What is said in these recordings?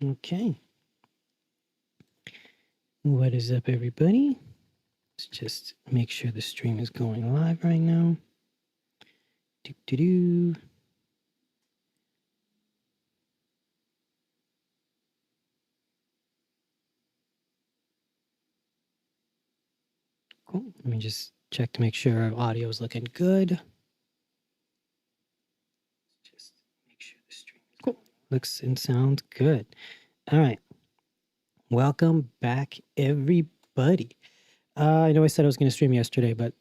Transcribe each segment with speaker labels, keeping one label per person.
Speaker 1: Okay. What is up, everybody? Let's just make sure the stream is going live right now. Do-do-do. Cool. Let me just check to make sure our audio is looking good. Just make sure the stream is cool. Looks and sounds good. All right. Welcome back, everybody. I know I said I was going to stream yesterday, but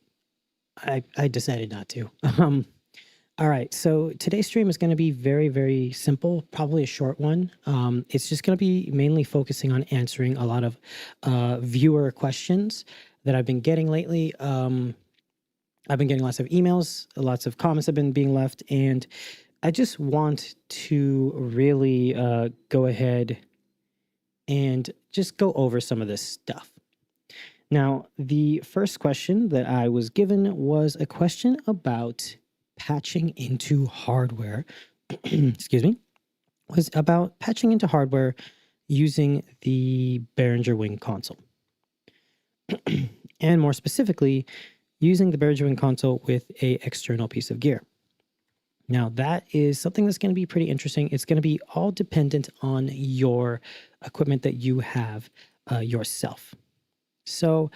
Speaker 1: I decided not to. All right, so today's stream is going to be very, very simple, probably a short one. It's just going to be mainly focusing on answering a lot of viewer questions that I've been getting lately. I've been getting lots of emails, lots of comments have been being left, and I just want to really go ahead and just go over some of this stuff. Now, the first question that I was given was a question about patching into hardware, excuse me, was about patching into hardware using the Behringer Wing console. And more specifically, using the Behringer Wing console with an external piece of gear. Now, that is something that's going to be pretty interesting. It's going to be all dependent on your equipment that you have yourself. So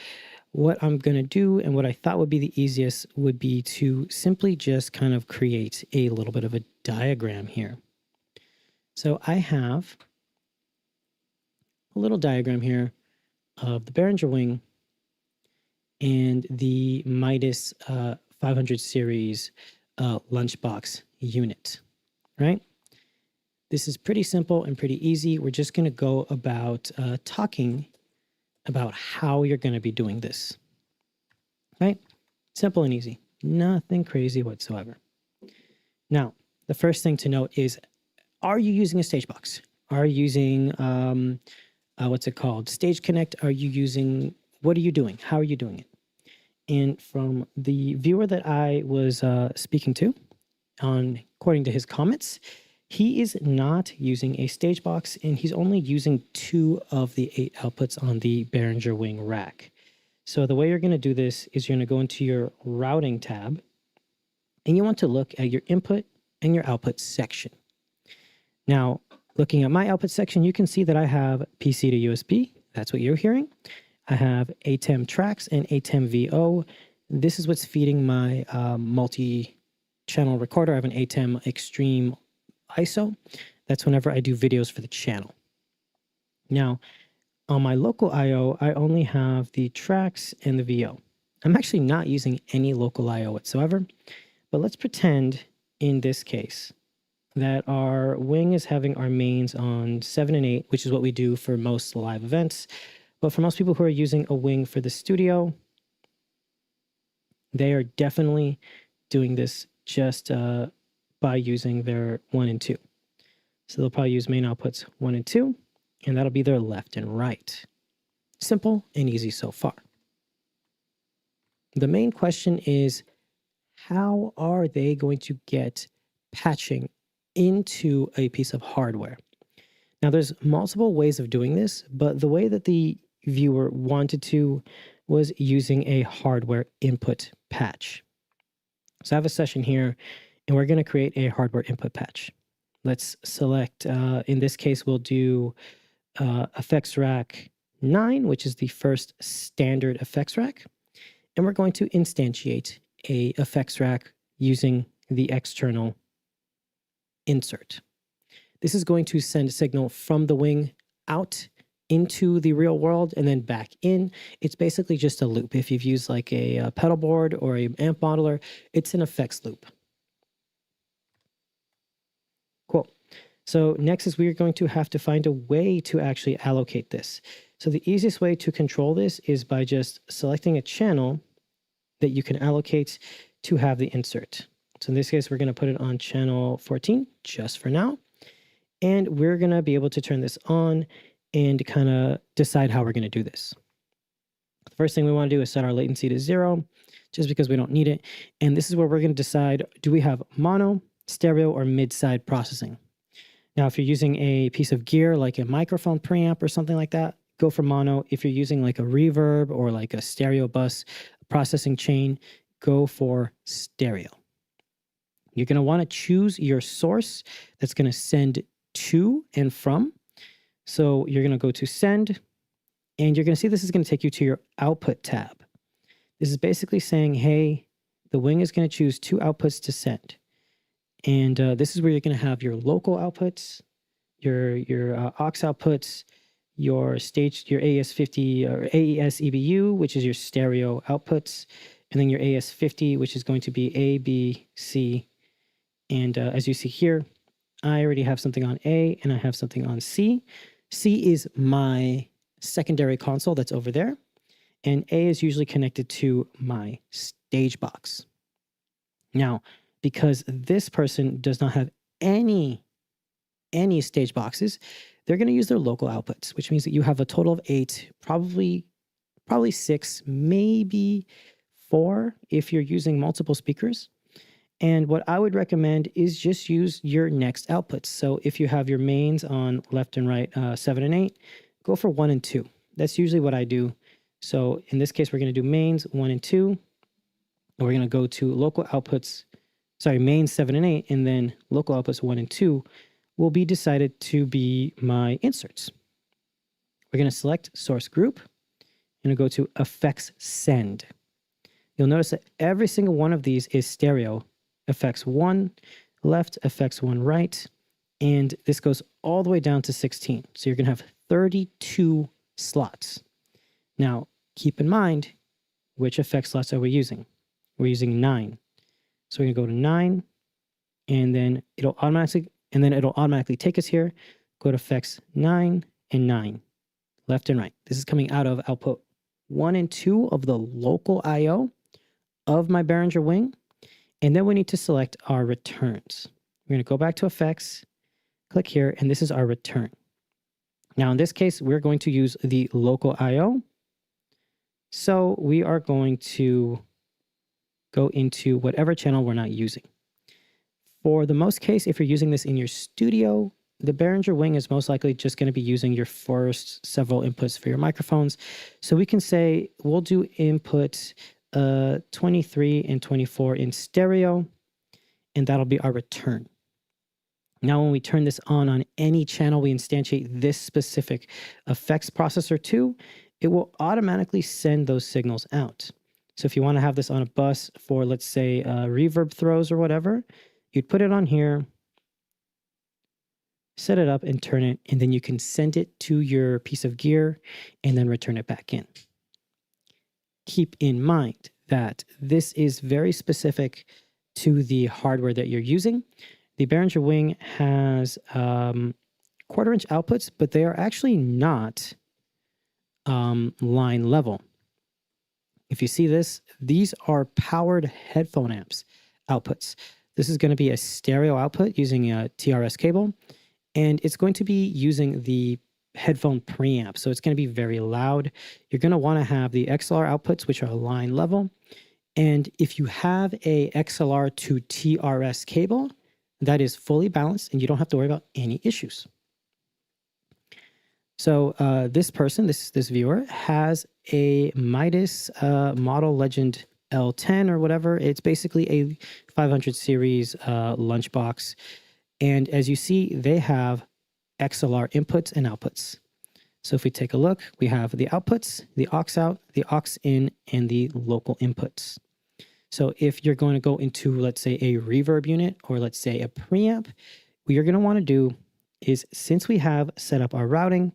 Speaker 1: what I'm going to do and what I thought would be the easiest would be to simply just kind of create a little bit of a diagram here. So I have a little diagram here of the Behringer Wing and the Midas 500 series lunchbox unit, right? This is pretty simple and pretty easy. We're just going to go about talking about how you're going to be doing this, right? Simple and easy, nothing crazy whatsoever. Now, the first thing to note is, are you using a stage box? Are you using, what's it called? Stage Connect? Are you using, what are you doing? How are you doing it? And from the viewer that I was speaking to, according to his comments, he is not using a stage box, and he's only using 2 of the 8 outputs on the Behringer Wing rack. So the way you're going to do this is you're going to go into your routing tab, and you want to look at your input and your output section. Now, looking at my output section, you can see that I have PC to USB. That's what you're hearing. I have ATEM tracks and ATEM VO. This is what's feeding my multi-channel recorder. I have an ATEM Extreme ISO. That's whenever I do videos for the channel. Now, on my local I/O, I only have the tracks and the VO. I'm actually not using any local I/O whatsoever, but let's pretend in this case that our wing is having our mains on 7 and 8, which is what we do for most live events. But for most people who are using a wing for the studio, they are definitely doing this just by using their 1 and 2. So they'll probably use main outputs 1 and 2, and that'll be their left and right. Simple and easy so far. The main question is, how are they going to get patching into a piece of hardware? Now, there's multiple ways of doing this, but the way that the viewer wanted to was using a hardware input patch. So I have a session here, and we're going to create a hardware input patch. Let's select, in this case, we'll do effects rack 9, which is the first standard effects rack. And we're going to instantiate a effects rack using the external insert. This is going to send a signal from the wing out into the real world and then back in. It's basically just a loop. If you've used like a pedal board or an amp modeler, it's an effects loop. Cool. So next is we're going to have to find a way to actually allocate this. So the easiest way to control this is by just selecting a channel that you can allocate to have the insert. So in this case, we're going to put it on channel 14 just for now. And we're going to be able to turn this on and kind of decide how we're going to do this. The first thing we want to do is set our latency to 0, just because we don't need it. And this is where we're going to decide, do we have mono, stereo, or mid-side processing? Now, if you're using a piece of gear like a microphone preamp or something like that, go for mono. If you're using like a reverb or like a stereo bus processing chain, go for stereo. You're going to want to choose your source that's going to send to and from. So you're going to go to send, and you're going to see this is going to take you to your output tab. This is basically saying, hey, the wing is going to choose 2 outputs to send. And this is where you're going to have your local outputs, your aux outputs, your AES50 or AES EBU, which is your stereo outputs, and then your AES50, which is going to be A, B, C. And as you see here, I already have something on A and I have something on C. C is my secondary console that's over there. And A is usually connected to my stage box. Now, because this person does not have any stage boxes, they're going to use their local outputs, which means that you have a total of 8, probably 6, maybe 4 if you're using multiple speakers. And what I would recommend is just use your next outputs. So if you have your mains on left and right, 7 and 8, go for 1 and 2. That's usually what I do. So in this case, we're going to do mains 1 and 2. And we're going to go to local outputs, mains 7 and 8, and then local outputs 1 and 2 will be decided to be my inserts. We're going to select source group. I'm going to go to effects send. You'll notice that every single one of these is stereo. Effects 1 left, effects 1 right, and this goes all the way down to 16. So you're going to have 32 slots. Now, keep in mind, which effect slots are we using? We're using 9. So we're going to go to 9, and then it'll automatically take us here. Go to effects 9 and 9, left and right. This is coming out of output 1 and 2 of the local I/O of my Behringer wing. And then we need to select our returns. We're going to go back to effects, click here, and this is our return. Now, in this case, we're going to use the local I/O. So we are going to go into whatever channel we're not using. For the most case, if you're using this in your studio, the Behringer wing is most likely just going to be using your first several inputs for your microphones. So we can say we'll do input 23 and 24 in stereo, and that'll be our return. Now, when we turn this on any channel we instantiate this specific effects processor to, it will automatically send those signals out. So if you want to have this on a bus for, let's say, reverb throws or whatever, you'd put it on here, set it up and turn it, and then you can send it to your piece of gear and then return it back in. Keep in mind that this is very specific to the hardware that you're using. The Behringer wing has 1/4-inch outputs, but they are actually not line level. If you see this, these are powered headphone amps outputs. This is going to be a stereo output using a TRS cable, and it's going to be using the headphone preamp. So it's going to be very loud. You're going to want to have the XLR outputs, which are line level. And if you have a XLR to TRS cable, that is fully balanced and you don't have to worry about any issues. So this person, this viewer, has a Midas Model Legend L10 or whatever. It's basically a 500 series lunchbox. And as you see, they have XLR inputs and outputs. So if we take a look, we have the outputs, the aux out, the aux in, and the local inputs. So if you're going to go into, let's say, a reverb unit or let's say a preamp, what you're going to want to do is, since we have set up our routing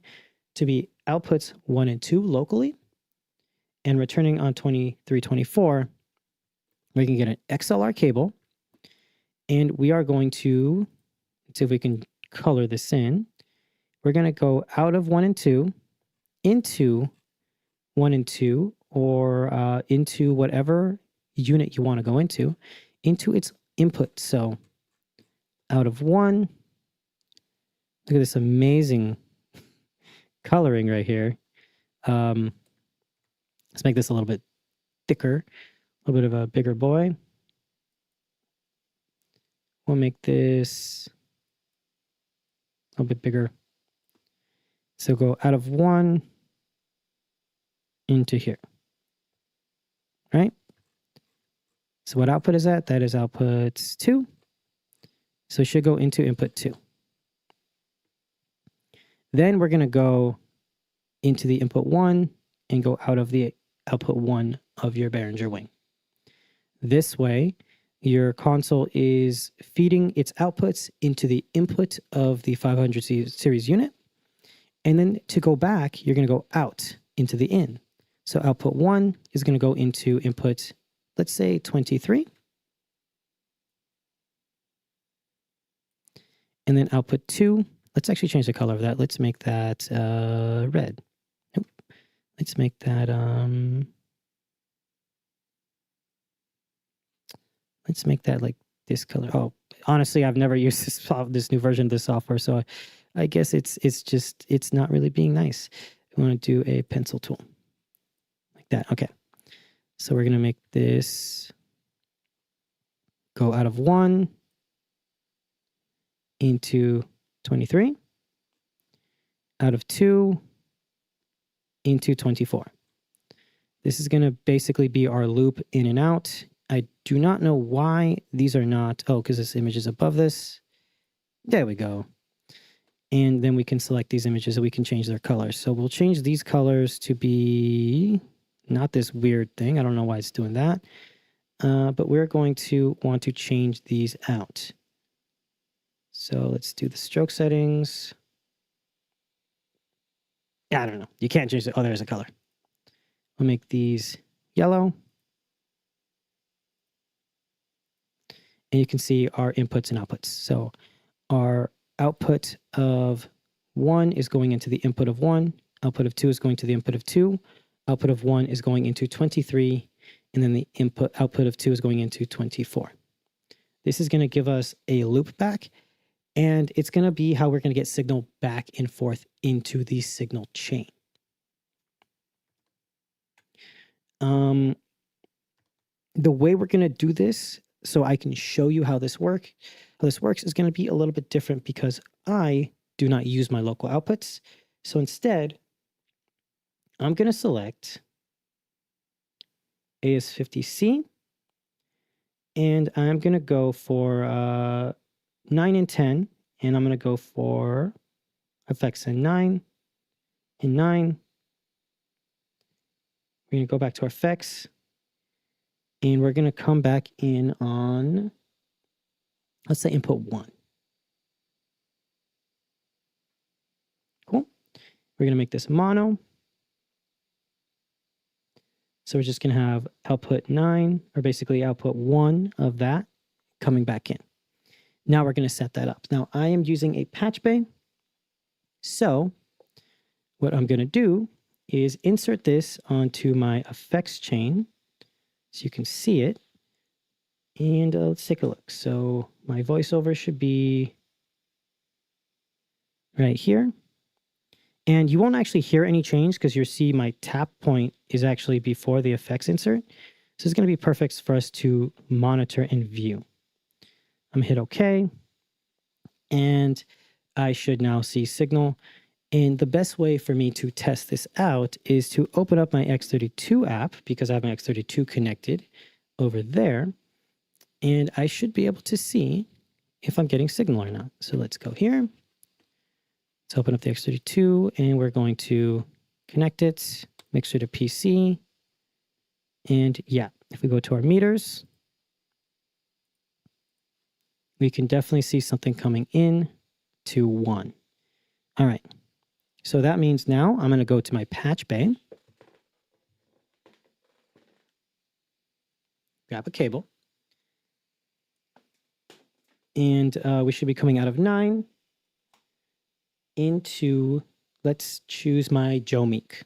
Speaker 1: to be outputs 1 and 2 locally and returning on 2324, we can get an XLR cable, and we are going to, let's see if we can color this in. We're going to go out of 1 and 2 into 1 and 2, or into whatever unit you want to go into its input. So out of 1, look at this amazing coloring right here. Let's make this a little bit thicker, a little bit of a bigger boy. We'll make this little bit bigger. So go out of 1 into here, right? So what output is that? That is output 2. So it should go into input 2. Then we're going to go into the input 1 and go out of the output 1 of your Behringer wing. This way, your console is feeding its outputs into the input of the 500 series unit. And then to go back, you're going to go out into the in. So output 1 is going to go into input, let's say 23. And then output 2, let's actually change the color of that. Let's make that red. Nope. Let's make that, let's make that like this color. Oh, honestly, I've never used this new version of the software, so I guess it's not really being nice. I want to do a pencil tool like that. Okay. So we're going to make this go out of 1 into 23, out of 2 into 24. This is going to basically be our loop in and out. I do not know why these are not, oh, because this image is above this. There we go. And then we can select these images and we can change their colors. So we'll change these colors to be not this weird thing. I don't know why it's doing that. But we're going to want to change these out. So let's do the stroke settings. I don't know. You can't change it. Oh, there's a color. We'll make these yellow. And you can see our inputs and outputs. So our output of 1 is going into the input of 1. Output of 2 is going to the input of 2. Output of 1 is going into 23. And then the output of 2 is going into 24. This is going to give us a loop back. And it's going to be how we're going to get signal back and forth into the signal chain. The way we're going to do this, so I can show you how this works, is going to be a little bit different because I do not use my local outputs. So instead, I'm going to select AS50C, and I'm going to go for 9 and 10, and I'm going to go for effects in 9 and 9. We're going to go back to our effects, and we're going to come back in on, let's say input 1. Cool. We're going to make this mono. So we're just going to have output 9, or basically output 1 of that coming back in. Now we're going to set that up. Now I am using a patch bay. So what I'm going to do is insert this onto my effects chain so you can see it. And let's take a look. So my voiceover should be right here. And you won't actually hear any change because you'll see my tap point is actually before the effects insert. So it's going to be perfect for us to monitor and view. I'm going to hit OK. And I should now see signal. And the best way for me to test this out is to open up my X32 app, because I have my X32 connected over there. And I should be able to see if I'm getting signal or not. So let's go here. Let's open up the X32, and we're going to connect it, mixer to PC. And yeah, if we go to our meters, we can definitely see something coming in to 1. All right. So that means now I'm going to go to my patch bay, grab a cable, and we should be coming out of 9 into, let's choose my Joe Meek.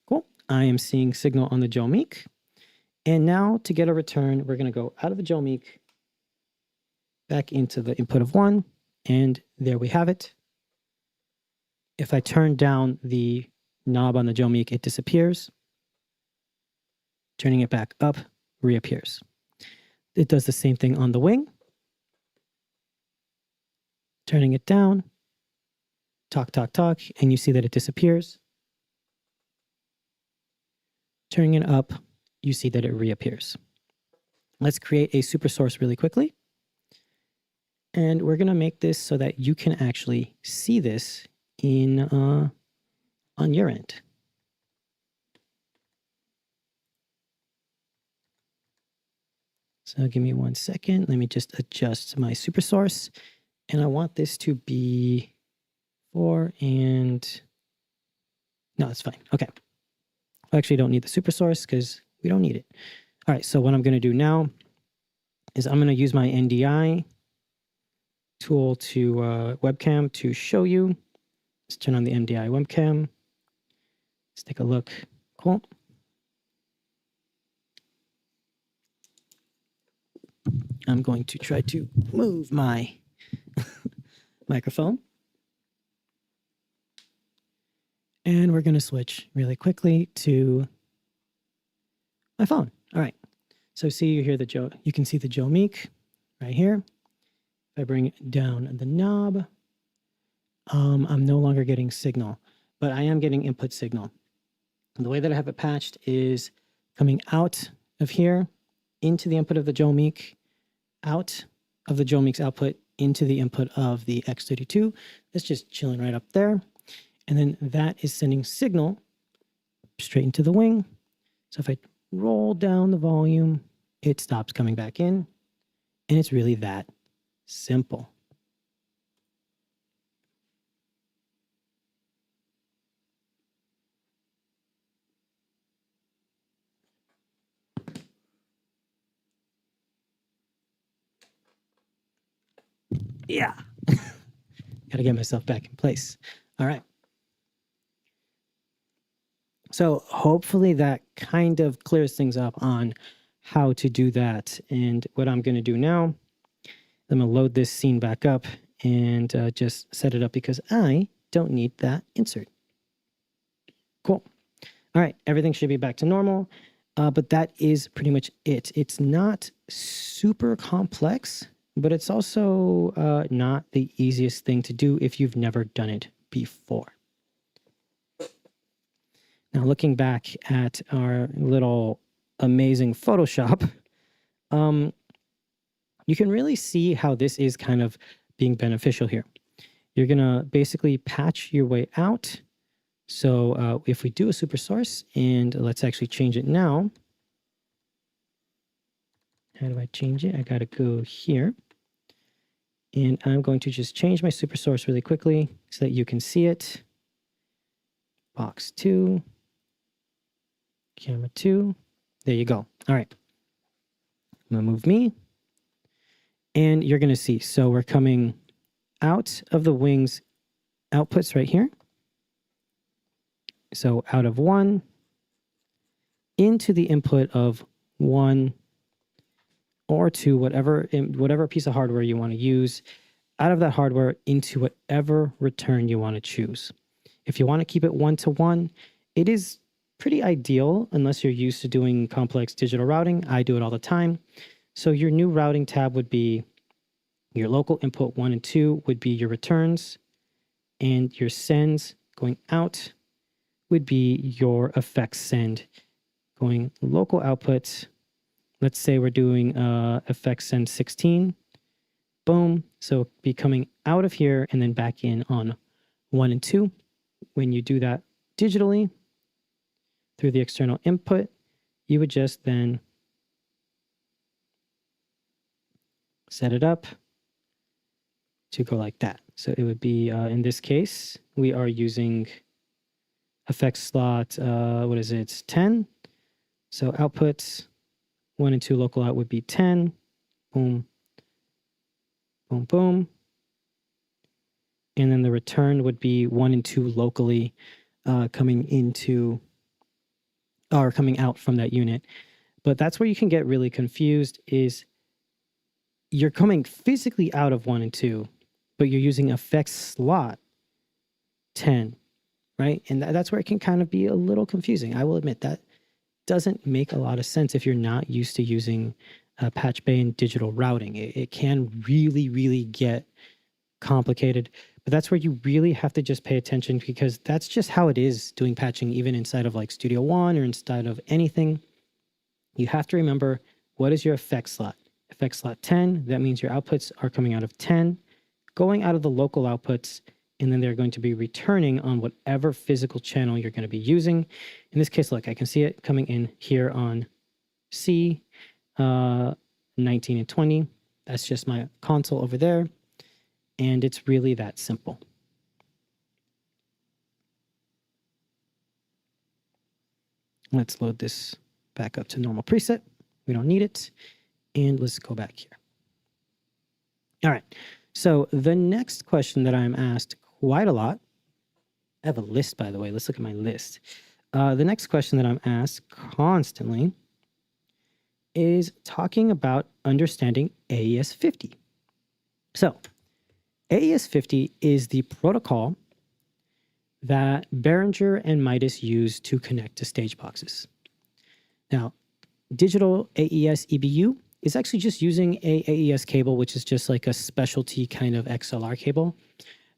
Speaker 1: Cool. I am seeing signal on the Joe Meek. And now to get a return, we're going to go out of the Joe Meek, back into the input of 1, and there we have it. If I turn down the knob on the Joe Meek, it disappears. Turning it back up, reappears. It does the same thing on the wing. Turning it down, talk, talk, talk, and you see that it disappears. Turning it up, you see that it reappears. Let's create a super source really quickly. And we're going to make this so that you can actually see this in on your end. So give me 1 second. Let me just adjust my super source. And I want this to be 4 and... No, it's fine. Okay. I actually don't need the super source because we don't need it. All right, so what I'm going to do now is I'm going to use my NDI tool to webcam to show you. Let's turn on the NDI webcam. Let's take a look. Cool. I'm going to try to move my microphone. And we're going to switch really quickly to my phone. All right. So see you hear the Joe, you can see the Joe Meek right here. If I bring down the knob, I'm no longer getting signal, but I am getting input signal. And the way that I have it patched is coming out of here into the input of the Joe Meek, out of the Joe Meek's output into the input of the X32. That's just chilling right up there. And then that is sending signal straight into the wing. So if I roll down the volume, it stops coming back in. And it's really that simple. Yeah. Got to get myself back in place. All right. So hopefully that kind of clears things up on how to do that. And what I'm going to do now, I'm going to load this scene back up and just set it up because I don't need that insert. Cool. All right. Everything should be back to normal. But that is pretty much it. It's not super complex, but it's also not the easiest thing to do if you've never done it before. Now, looking back at our little amazing Photoshop, you can really see how this is kind of being beneficial here. You're going to basically patch your way out. So if we do a super source, and let's actually change it now. How do I change it? I got to go here. And I'm going to just change my super source really quickly so that you can see it. Box 2. Camera 2. There you go. All right. I'm going to move me. And you're going to see. So we're coming out of the wings outputs right here. So out of 1 into the input of 1 or 2, whatever piece of hardware you want to use, out of that hardware into whatever return you want to choose. If you want to keep it 1-to-1, it is pretty ideal unless you're used to doing complex digital routing. I do it all the time. So your new routing tab would be your local input 1 and 2 would be your returns, and your sends going out would be your effects send. Going local outputs, let's say we're doing effects send 16. Boom. So be coming out of here and then back in on 1 and 2. When you do that digitally through the external input, you would just then set it up to go like that. So it would be, in this case, we are using effects slot, what is it, 10. So outputs 1 and 2 local out would be 10. Boom, boom, boom. And then the return would be 1 and 2 locally coming into or coming out from that unit. But that's where you can get really confused is you're coming physically out of 1 and 2, but you're using effects slot 10, right? And that's where it can kind of be a little confusing. I will admit that doesn't make a lot of sense if you're not used to using patch bay and digital routing. It can really, really get complicated, but that's where you really have to just pay attention, because that's just how it is doing patching, even inside of like Studio One or inside of anything. You have to remember, what is your effect slot? Effect slot 10, that means your outputs are coming out of 10, going out of the local outputs, and then they're going to be returning on whatever physical channel you're going to be using. In this case, look, I can see it coming in here on C, 19 and 20. That's just my console over there. And it's really that simple. Let's load this back up to normal preset. We don't need it. And let's go back here. All right. So the next question that I'm asked quite a lot, I have a list, by the way. Let's look at my list. The next question that I'm asked constantly is talking about understanding AES 50. So AES 50 is the protocol that Behringer and Midas use to connect to stage boxes. Now, digital AES EBU is actually just using a AES cable, which is just like a specialty kind of XLR cable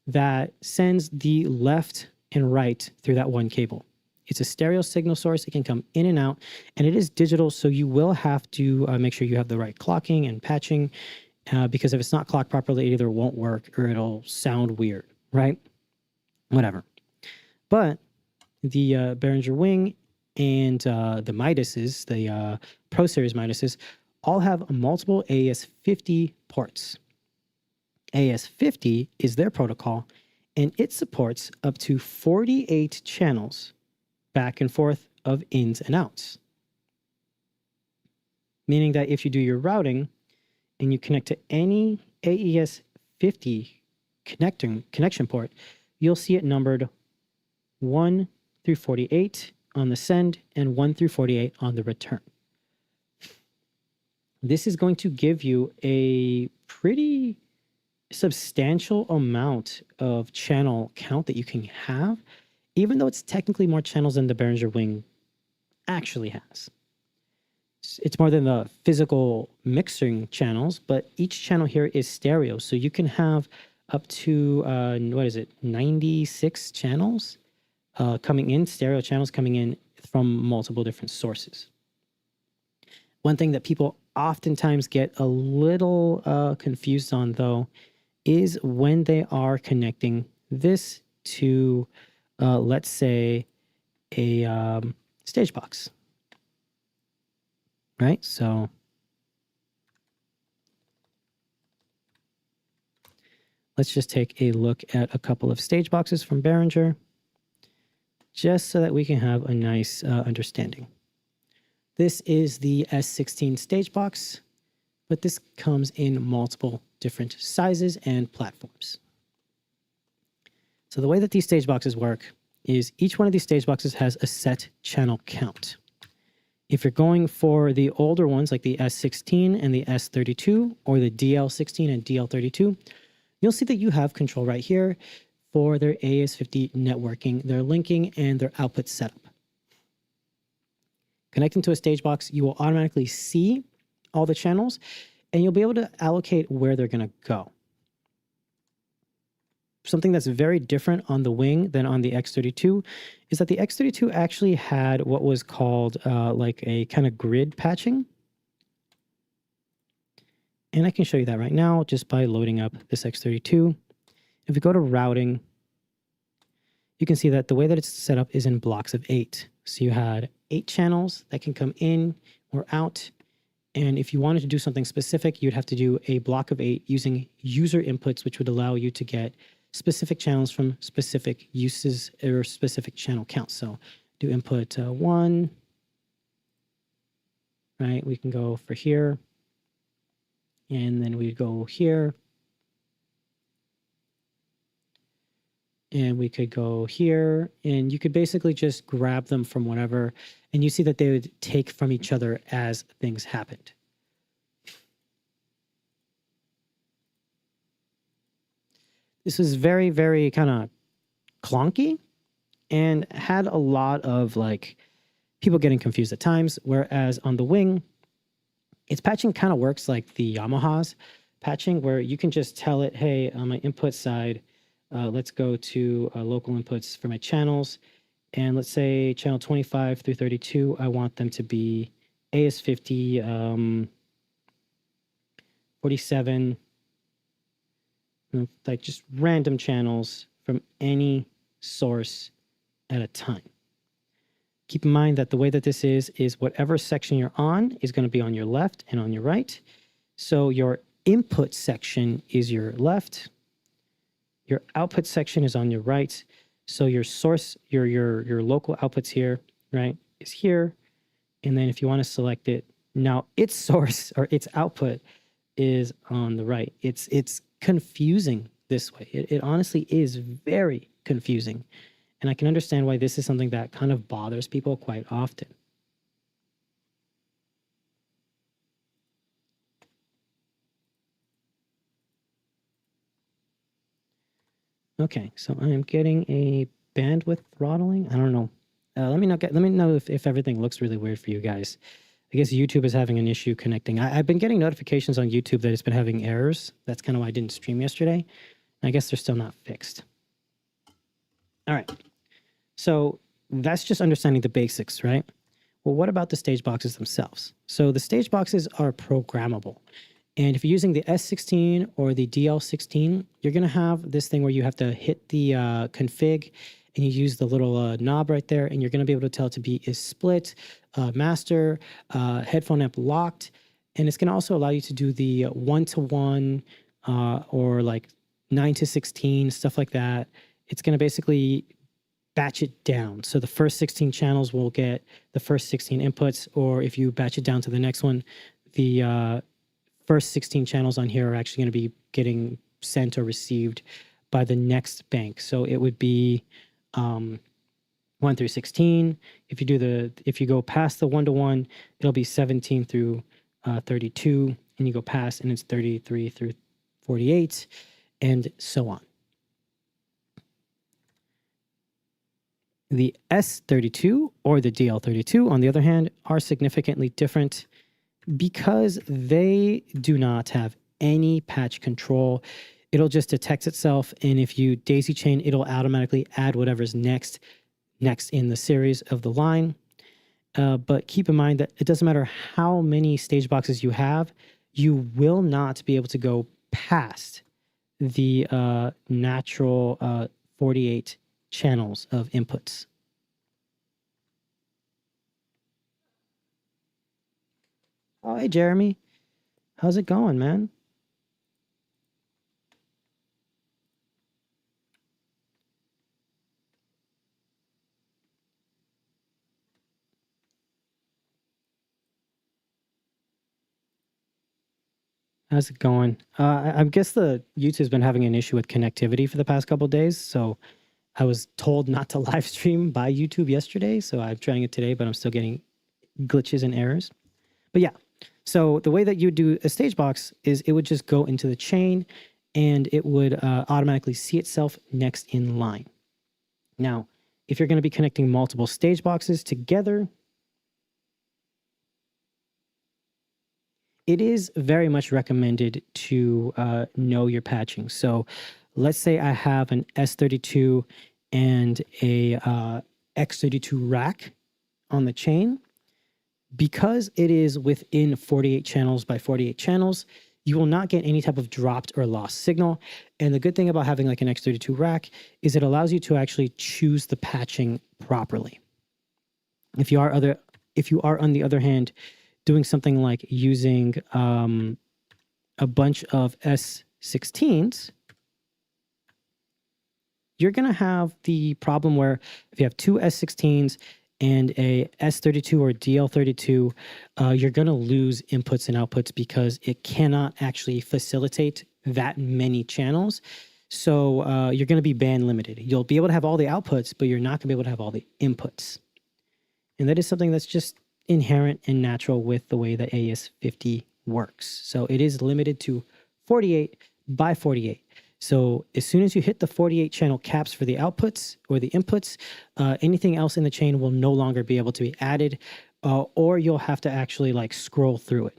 Speaker 1: that sends the left and right through that one cable. It's a stereo signal source. It can come in and out, and it is digital, so you will have to make sure you have the right clocking and patching, because if it's not clocked properly, it either won't work or it'll sound weird, right? Whatever. But the Behringer Wing and the Midases, the Pro Series Midases, all have multiple AES-50 ports. AES-50 is their protocol, and it supports up to 48 channels back and forth of ins and outs. Meaning that if you do your routing and you connect to any AES-50 connection port, you'll see it numbered 1 through 48 on the send and 1 through 48 on the return. This is going to give you a pretty substantial amount of channel count that you can have, even though it's technically more channels than the Behringer Wing actually has. It's more than the physical mixing channels, but each channel here is stereo. So you can have up to, 96 channels coming in, stereo channels coming in from multiple different sources. One thing that people oftentimes get a little confused on, though, is when they are connecting this to, let's say, a stage box, right? So let's just take a look at a couple of stage boxes from Behringer, just so that we can have a nice understanding. This is the S16 stage box, but this comes in multiple different sizes and platforms. So the way that these stage boxes work is each one of these stage boxes has a set channel count. If you're going for the older ones like the S16 and the S32, or the DL16 and DL32, you'll see that you have control right here for their AES-50 networking, their linking, and their output setup. Connecting to a stage box, you will automatically see all the channels, and you'll be able to allocate where they're going to go. Something that's very different on the Wing than on the X32 is that the X32 actually had what was called like a kind of grid patching. And I can show you that right now just by loading up this X32. If we go to routing, you can see that the way that it's set up is in blocks of 8. So you had 8 channels that can come in or out. And if you wanted to do something specific, you'd have to do a block of 8 using user inputs, which would allow you to get specific channels from specific uses or specific channel counts. So do input 1, right? We can go for here. And then we go here. And we could go here, and you could basically just grab them from whatever, and you see that they would take from each other as things happened. This was very, very kind of clunky and had a lot of like people getting confused at times. Whereas on the Wing, its patching kind of works like the Yamaha's patching, where you can just tell it, hey, on my input side, let's go to local inputs for my channels. And let's say channel 25 through 32, I want them to be AS50, 47, like just random channels from any source at a time. Keep in mind that the way that this is whatever section you're on is going to be on your left and on your right. So your input section is your left. Your output section is on your right. So your source, your local outputs here, right, is here. And then if you want to select it, now its source or its output is on the right. It's confusing this way. It honestly is very confusing. And I can understand why this is something that kind of bothers people quite often. Okay, so I am getting a bandwidth throttling. I don't know. Let me know if everything looks really weird for you guys. I guess YouTube is having an issue connecting. I've been getting notifications on YouTube that it's been having errors. That's kind of why I didn't stream yesterday. I guess they're still not fixed. All right. So that's just understanding the basics, right? Well, what about the stage boxes themselves? So the stage boxes are programmable. And if you're using the S16 or the DL16, you're going to have this thing where you have to hit the config and you use the little knob right there, and you're going to be able to tell it to be is split, master, headphone amp locked. And it's going to also allow you to do the 1-to-1 or like 9-to-16, stuff like that. It's going to basically batch it down. So the first 16 channels will get the first 16 inputs, or if you batch it down to the next one, the first 16 channels on here are actually going to be getting sent or received by the next bank. So it would be 1 through 16. If you go past the 1-to-1, it'll be 17 through 32, and you go past and it's 33 through 48, and so on. The S32 or the DL32, on the other hand, are significantly different because they do not have any patch control. It'll just detect itself, and if you daisy chain, it'll automatically add whatever's next in the series of the line. But keep in mind that it doesn't matter how many stage boxes you have, you will not be able to go past the natural 48 channels of inputs. Oh, hey, Jeremy. How's it going, man? How's it going? I guess the YouTube's been having an issue with connectivity for the past couple of days, so I was told not to live stream by YouTube yesterday, so I'm trying it today, but I'm still getting glitches and errors. But yeah, so the way that you do a stage box is it would just go into the chain and it would automatically see itself next in line. Now, if you're going to be connecting multiple stage boxes together, it is very much recommended to know your patching. So let's say I have an S32 and a X32 rack on the chain. Because it is within 48 channels by 48 channels, you will not get any type of dropped or lost signal. And the good thing about having like an X32 rack is it allows you to actually choose the patching properly. If you are on the other hand doing something like using a bunch of S16s, you're going to have the problem where if you have two S16s and a S32 or DL32, you're going to lose inputs and outputs because it cannot actually facilitate that many channels. So you're going to be band limited. You'll be able to have all the outputs, but you're not going to be able to have all the inputs. And that is something that's just inherent and natural with the way that AS50 works. So it is limited to 48 by 48. So as soon as you hit the 48 channel caps for the outputs or the inputs, anything else in the chain will no longer be able to be added, or you'll have to actually like scroll through it.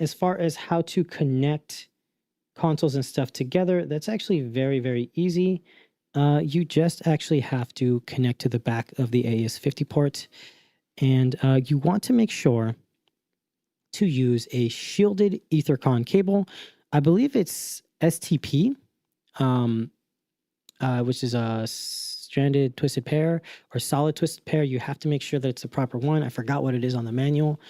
Speaker 1: As far as how to connect consoles and stuff together, that's actually very, very easy. You just actually have to connect to the back of the AES-50 port, and you want to make sure to use a shielded EtherCon cable. I believe it's STP, which is a stranded twisted pair or solid twisted pair. You have to make sure that it's the proper one. I forgot what it is on the manual.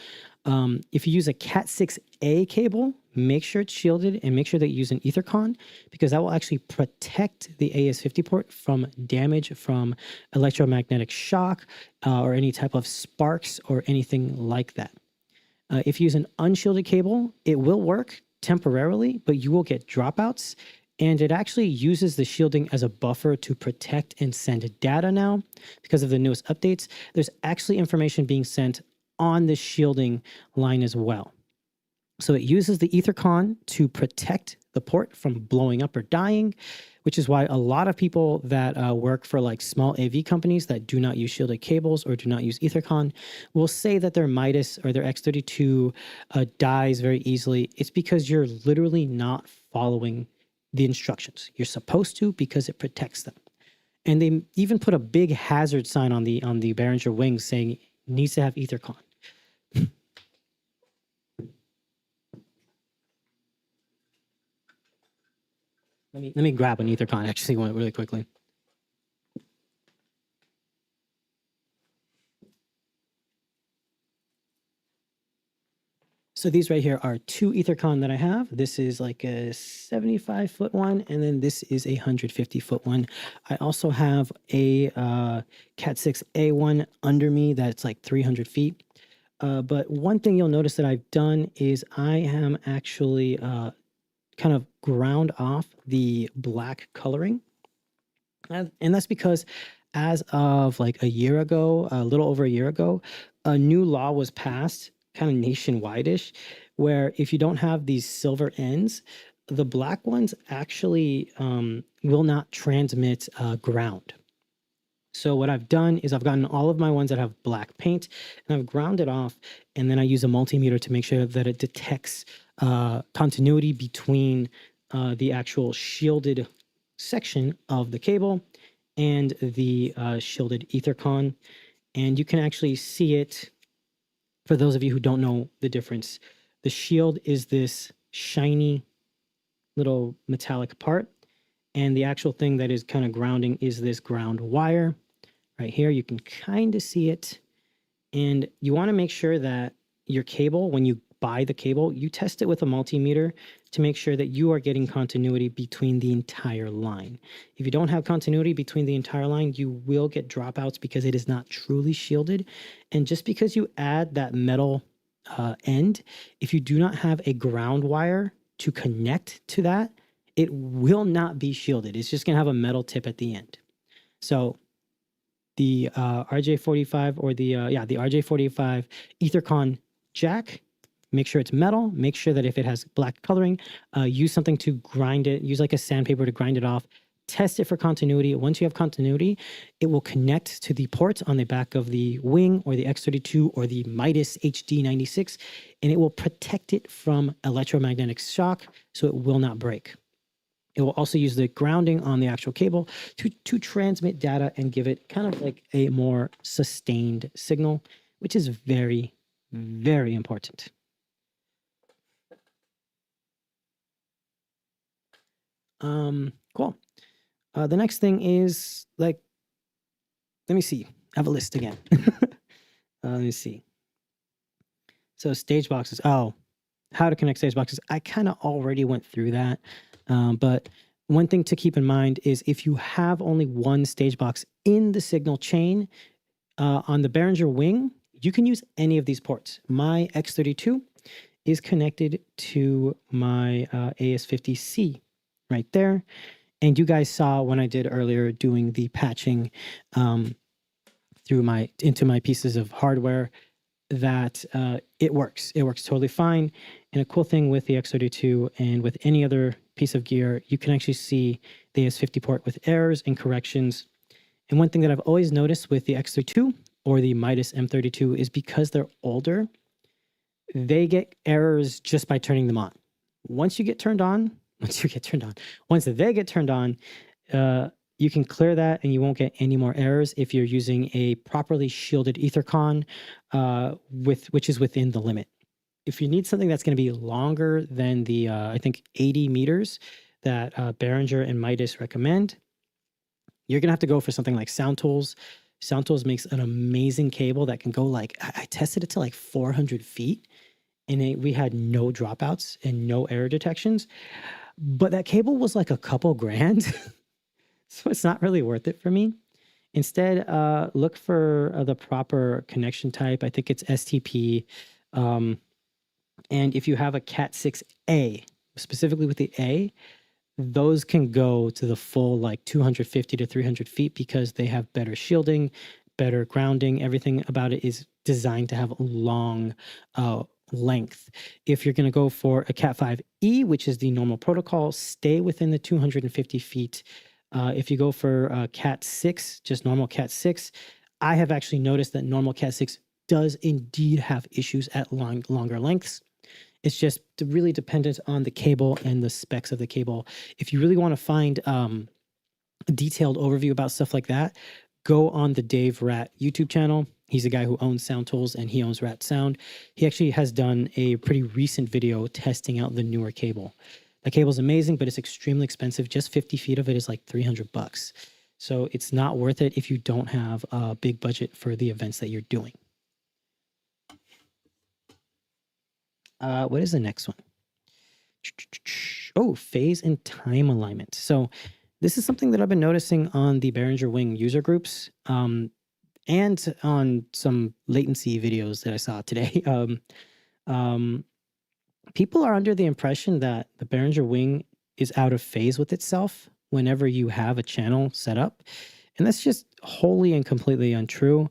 Speaker 1: If you use a Cat6A cable, make sure it's shielded and make sure that you use an EtherCon, because that will actually protect the AES-50 port from damage from electromagnetic shock or any type of sparks or anything like that. If you use an unshielded cable, it will work temporarily, but you will get dropouts. And it actually uses the shielding as a buffer to protect and send data now. Because of the newest updates, there's actually information being sent on the shielding line as well. So it uses the EtherCon to protect the port from blowing up or dying, which is why a lot of people that work for like small AV companies that do not use shielded cables or do not use EtherCon will say that their Midas or their X32 dies very easily. It's because you're literally not following the instructions. You're supposed to, because it protects them. And they even put a big hazard sign on the Behringer wings saying it needs to have EtherCon. Let me grab an EtherCon actually really quickly. So these right here are two EtherCon that I have. This is like a 75-foot one, and then this is a 150-foot one. I also have a Cat6A one under me that's like 300 feet. But one thing you'll notice that I've done is I am actually kind of ground off the black coloring. And that's because as of like a year ago, a little over a year ago, a new law was passed, kind of nationwide-ish, where if you don't have these silver ends, the black ones actually will not transmit ground. So what I've done is I've gotten all of my ones that have black paint and I've ground it off, and then I use a multimeter to make sure that it detects continuity between the actual shielded section of the cable and the shielded EtherCon. And you can actually see it, for those of you who don't know the difference. The shield is this shiny little metallic part, and the actual thing that is kind of grounding is this ground wire right here. You can kind of see it, and you want to make sure that your cable, when you buy the cable, you test it with a multimeter to make sure that you are getting continuity between the entire line. If you don't have continuity between the entire line, you will get dropouts because it is not truly shielded. And just because you add that metal end, if you do not have a ground wire to connect to that, it will not be shielded. It's just going to have a metal tip at the end. So the RJ45 or the RJ45 EtherCon jack, make sure it's metal. Make sure that if it has black coloring, use something to grind it. Use like a sandpaper to grind it off. Test it for continuity. Once you have continuity, it will connect to the ports on the back of the wing or the X32 or the Midas HD96, and it will protect it from electromagnetic shock so it will not break. It will also use the grounding on the actual cable to transmit data and give it kind of like a more sustained signal, which is very, very important. Cool. The next thing is like, let me see. I have a list again. Let me see. So stage boxes. Oh, how to connect stage boxes. I kind of already went through that. But one thing to keep in mind is if you have only one stage box in the signal chain on the Behringer wing, you can use any of these ports. My X32 is connected to my AS50C right there. And you guys saw when I did earlier doing the patching into my pieces of hardware, that it works. It works totally fine. And a cool thing with the X32 and with any other piece of gear, you can actually see the AS50 port with errors and corrections. And one thing that I've always noticed with the X32 or the Midas M32 is because they're older, they get errors just by turning them on. Once they get turned on, you can clear that and you won't get any more errors if you're using a properly shielded EtherCon, which is within the limit. If you need something that's going to be longer than the, I think, 80 meters that Behringer and Midas recommend, you're going to have to go for something like SoundTools. SoundTools makes an amazing cable that can go like, I tested it to like 400 feet and we had no dropouts and no error detections. But that cable was like a couple grand. So it's not really worth it for me. Instead, look for the proper connection type. I think it's STP. And if you have a Cat6A, specifically with the A, those can go to the full like 250 to 300 feet because they have better shielding, better grounding. Everything about it is designed to have a long length. If you're going to go for a Cat5E, which is the normal protocol, stay within the 250 feet. If you go for Cat6, just normal Cat6, I have actually noticed that normal Cat6 does indeed have issues at longer lengths. It's just really dependent on the cable and the specs of the cable. If you really want to find a detailed overview about stuff like that, go on the Dave Rat YouTube channel. He's a guy who owns SoundTools and he owns Rat Sound. He actually has done a pretty recent video testing out the newer cable. The cable is amazing, but it's extremely expensive. Just 50 feet of it is like $300. So it's not worth it if you don't have a big budget for the events that you're doing. What is the next one? Oh, phase and time alignment. So this is something that I've been noticing on the Behringer Wing user groups and on some latency videos that I saw today. People are under the impression that the Behringer Wing is out of phase with itself whenever you have a channel set up. And that's just wholly and completely untrue.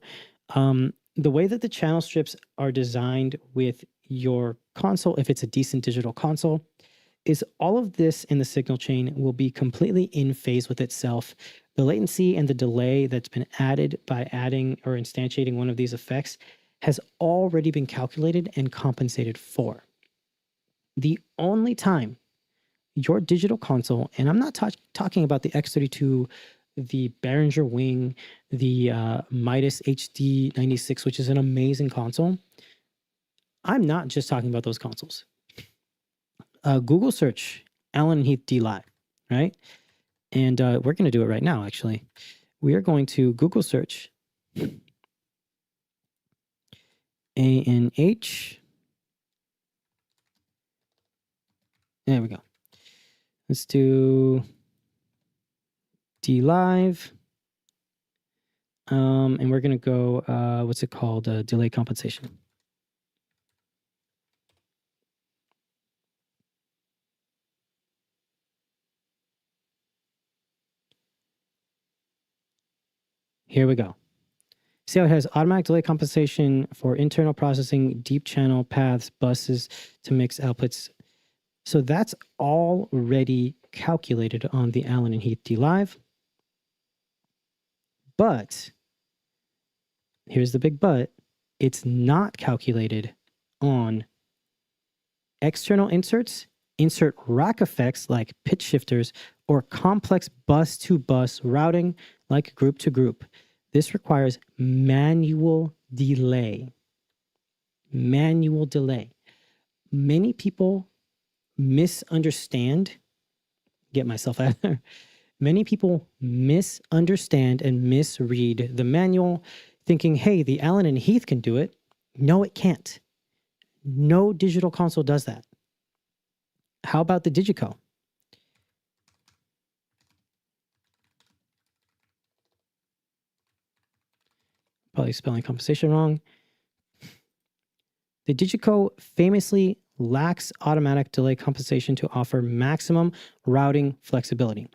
Speaker 1: The way that the channel strips are designed with your console, if it's a decent digital console, is all of this in the signal chain will be completely in phase with itself. The latency and the delay that's been added by adding or instantiating one of these effects has already been calculated and compensated for. The only time your digital console, and I'm not talking about the X32, the Behringer Wing, the Midas HD96, which is an amazing console. I'm not just talking about those consoles. Google search Allen and Heath D Live, right? And we're going to do it right now, actually. We are going to Google search ANH. There we go. Let's do D Live. And we're going to go, what's it called? Delay compensation. Here we go. See how it has automatic delay compensation for internal processing, deep channel paths, buses to mix outputs. So that's already calculated on the Allen and Heath D Live. But here's the big but. It's not calculated on external inserts, insert rack effects like pitch shifters, or complex bus-to-bus routing like group-to-group. This requires manual delay. Manual delay. Many people misunderstand, get myself out of there. Many people misunderstand and misread the manual, thinking, hey, the Allen and Heath can do it. No, it can't. No digital console does that. How about the Digico? Probably spelling compensation wrong. The Digico famously lacks automatic delay compensation to offer maximum routing flexibility,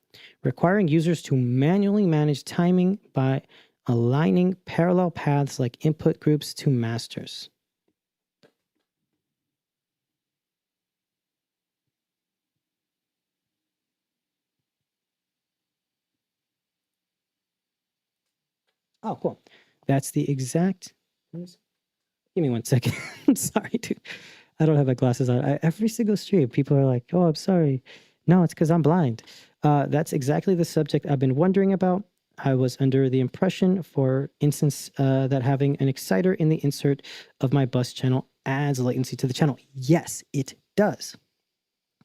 Speaker 1: requiring users to manually manage timing by aligning parallel paths like input groups to masters. Oh, cool. That's the exact. Give me 1 second. I'm sorry, dude. I don't have my glasses on. Every single stream, people are like, "Oh, I'm sorry." No, it's because I'm blind. That's exactly the subject I've been wondering about. I was under the impression, for instance, that having an exciter in the insert of my bus channel adds latency to the channel. Yes, it does.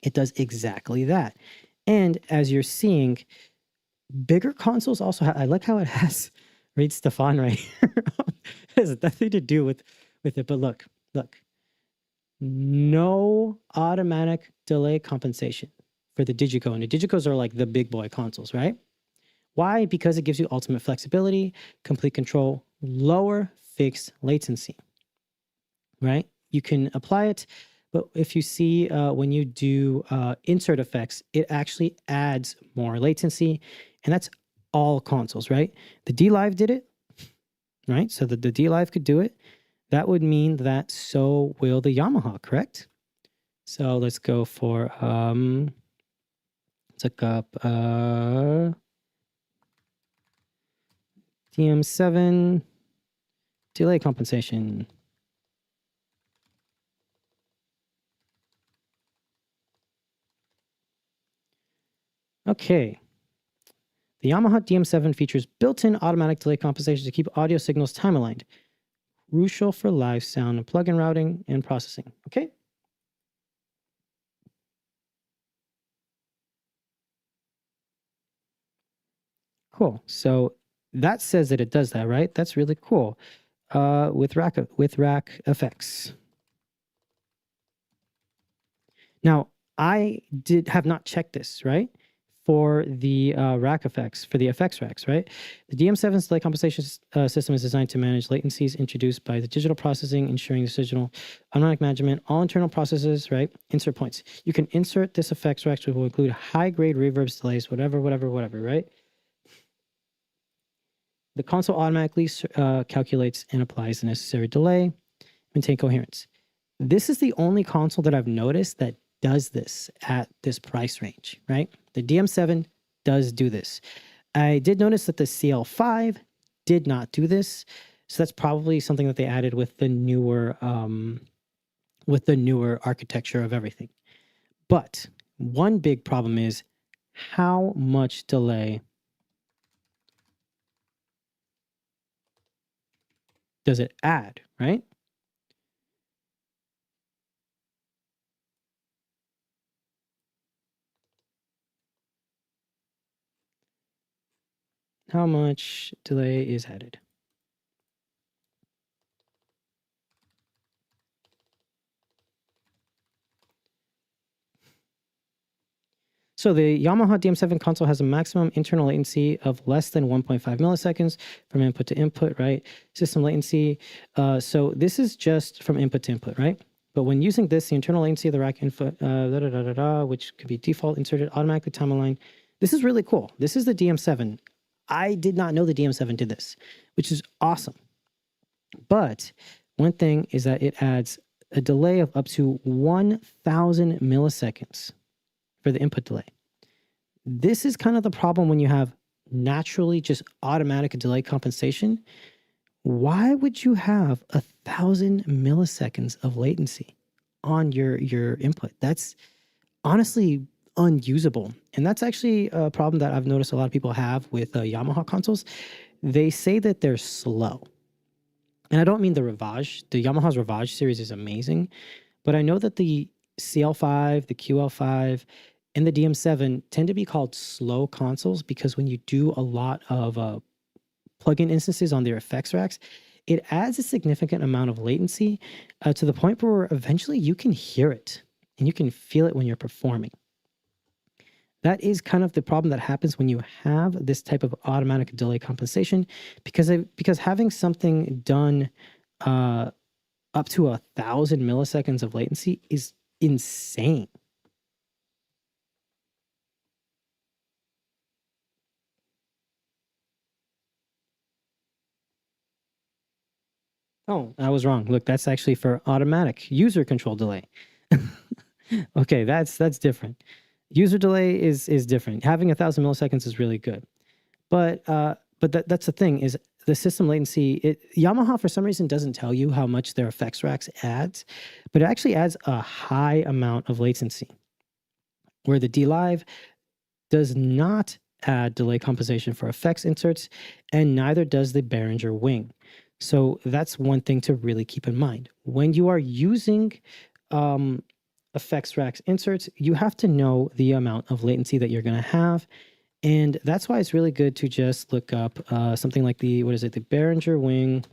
Speaker 1: It does exactly that. And as you're seeing, bigger consoles also have, I like how it has read Stefan right here. It has nothing to do with it, but look, no automatic delay compensation for the Digico. And the Digicos are like the big boy consoles, right? Why? Because it gives you ultimate flexibility, complete control, lower fixed latency, right? You can apply it, but if you see when you do insert effects, it actually adds more latency, and that's all consoles, right? The D-Live did it, right? So the D-Live could do it. That would mean that so will the Yamaha, correct? So let's go for, let's look up DM7 delay compensation. Okay. The Yamaha DM7 features built-in automatic delay compensation to keep audio signals time-aligned. Crucial for live sound and plugin routing and processing. Okay. Cool. So that says that it does that, right? That's really cool. With rack effects. Now, I have not checked this, right? For the rack effects, for the effects racks, right? The DM7's delay compensation system is designed to manage latencies introduced by the digital processing, ensuring the digital automatic management, all internal processes, right? Insert points. You can insert this effects rack, which will include high-grade reverbs, delays, whatever, right? The console automatically calculates and applies the necessary delay, maintain coherence. This is the only console that I've noticed that does this at this price range, right? The DM7 does do this. I did notice that the CL5 did not do this. So that's probably something that they added with the newer architecture of everything. But one big problem is how much delay does it add, right? How much delay is added? So the Yamaha DM7 console has a maximum internal latency of less than 1.5 milliseconds from input to input, right? System latency. So this is just from input to input, right? But when using this, the internal latency of the rack input, which could be default inserted automatically time aligned. This is really cool. This is the DM7. I did not know the DM7 did this, which is awesome. But one thing is that it adds a delay of up to 1,000 milliseconds for the input delay. This is kind of the problem when you have naturally just automatic delay compensation. Why would you have 1,000 milliseconds of latency on your input? That's honestly unusable. And that's actually a problem that I've noticed a lot of people have with Yamaha consoles. They say that they're slow. And I don't mean the Ravage. The Yamaha's Ravage series is amazing. But I know that the CL5, the QL5, and the DM7 tend to be called slow consoles because when you do a lot of plugin instances on their effects racks, it adds a significant amount of latency to the point where eventually you can hear it and you can feel it when you're performing. That is kind of the problem that happens when you have this type of automatic delay compensation because having something done up to 1,000 milliseconds of latency is insane. Oh, I was wrong. Look, that's actually for automatic user control delay. Okay, that's different. User delay is different. Having 1,000 milliseconds is really good, but that's the thing is the system latency, Yamaha for some reason doesn't tell you how much their effects racks adds, but it actually adds a high amount of latency, where the DLive does not add delay compensation for effects inserts, and neither does the Behringer wing. So that's one thing to really keep in mind. When you are using effects racks inserts, you have to know the amount of latency that you're going to have. And that's why it's really good to just look up something like the Behringer wing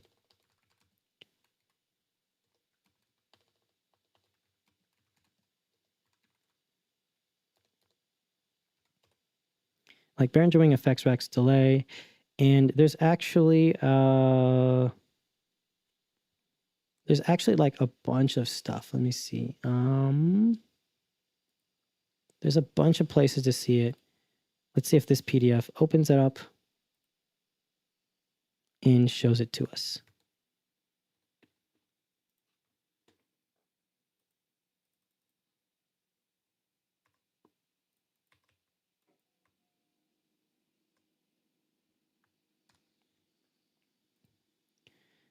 Speaker 1: Behringer wing effects racks delay. And there's actually like a bunch of stuff. Let me see. There's a bunch of places to see it. Let's see if this PDF opens it up and shows it to us.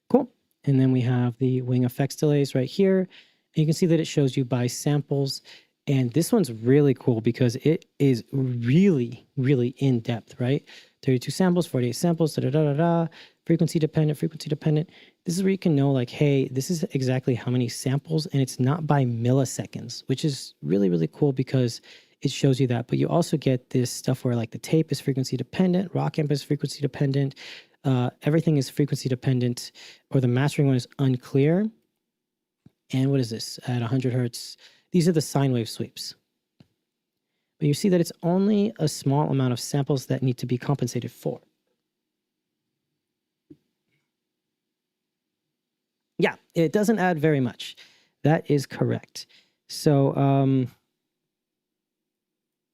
Speaker 1: Cool. And then we have the wing effects delays right here. And you can see that it shows you by samples. And this one's really cool because it is really, really in depth, right? 32 samples, 48 samples, frequency dependent. This is where you can know like, hey, this is exactly how many samples, and it's not by milliseconds, which is really, really cool because it shows you that. But you also get this stuff where like the tape is frequency dependent, rock amp is frequency dependent, everything is frequency dependent, or the mastering one is unclear. And what is this? At 100 hertz, these are the sine wave sweeps. But you see that it's only a small amount of samples that need to be compensated for. Yeah, it doesn't add very much. That is correct. So,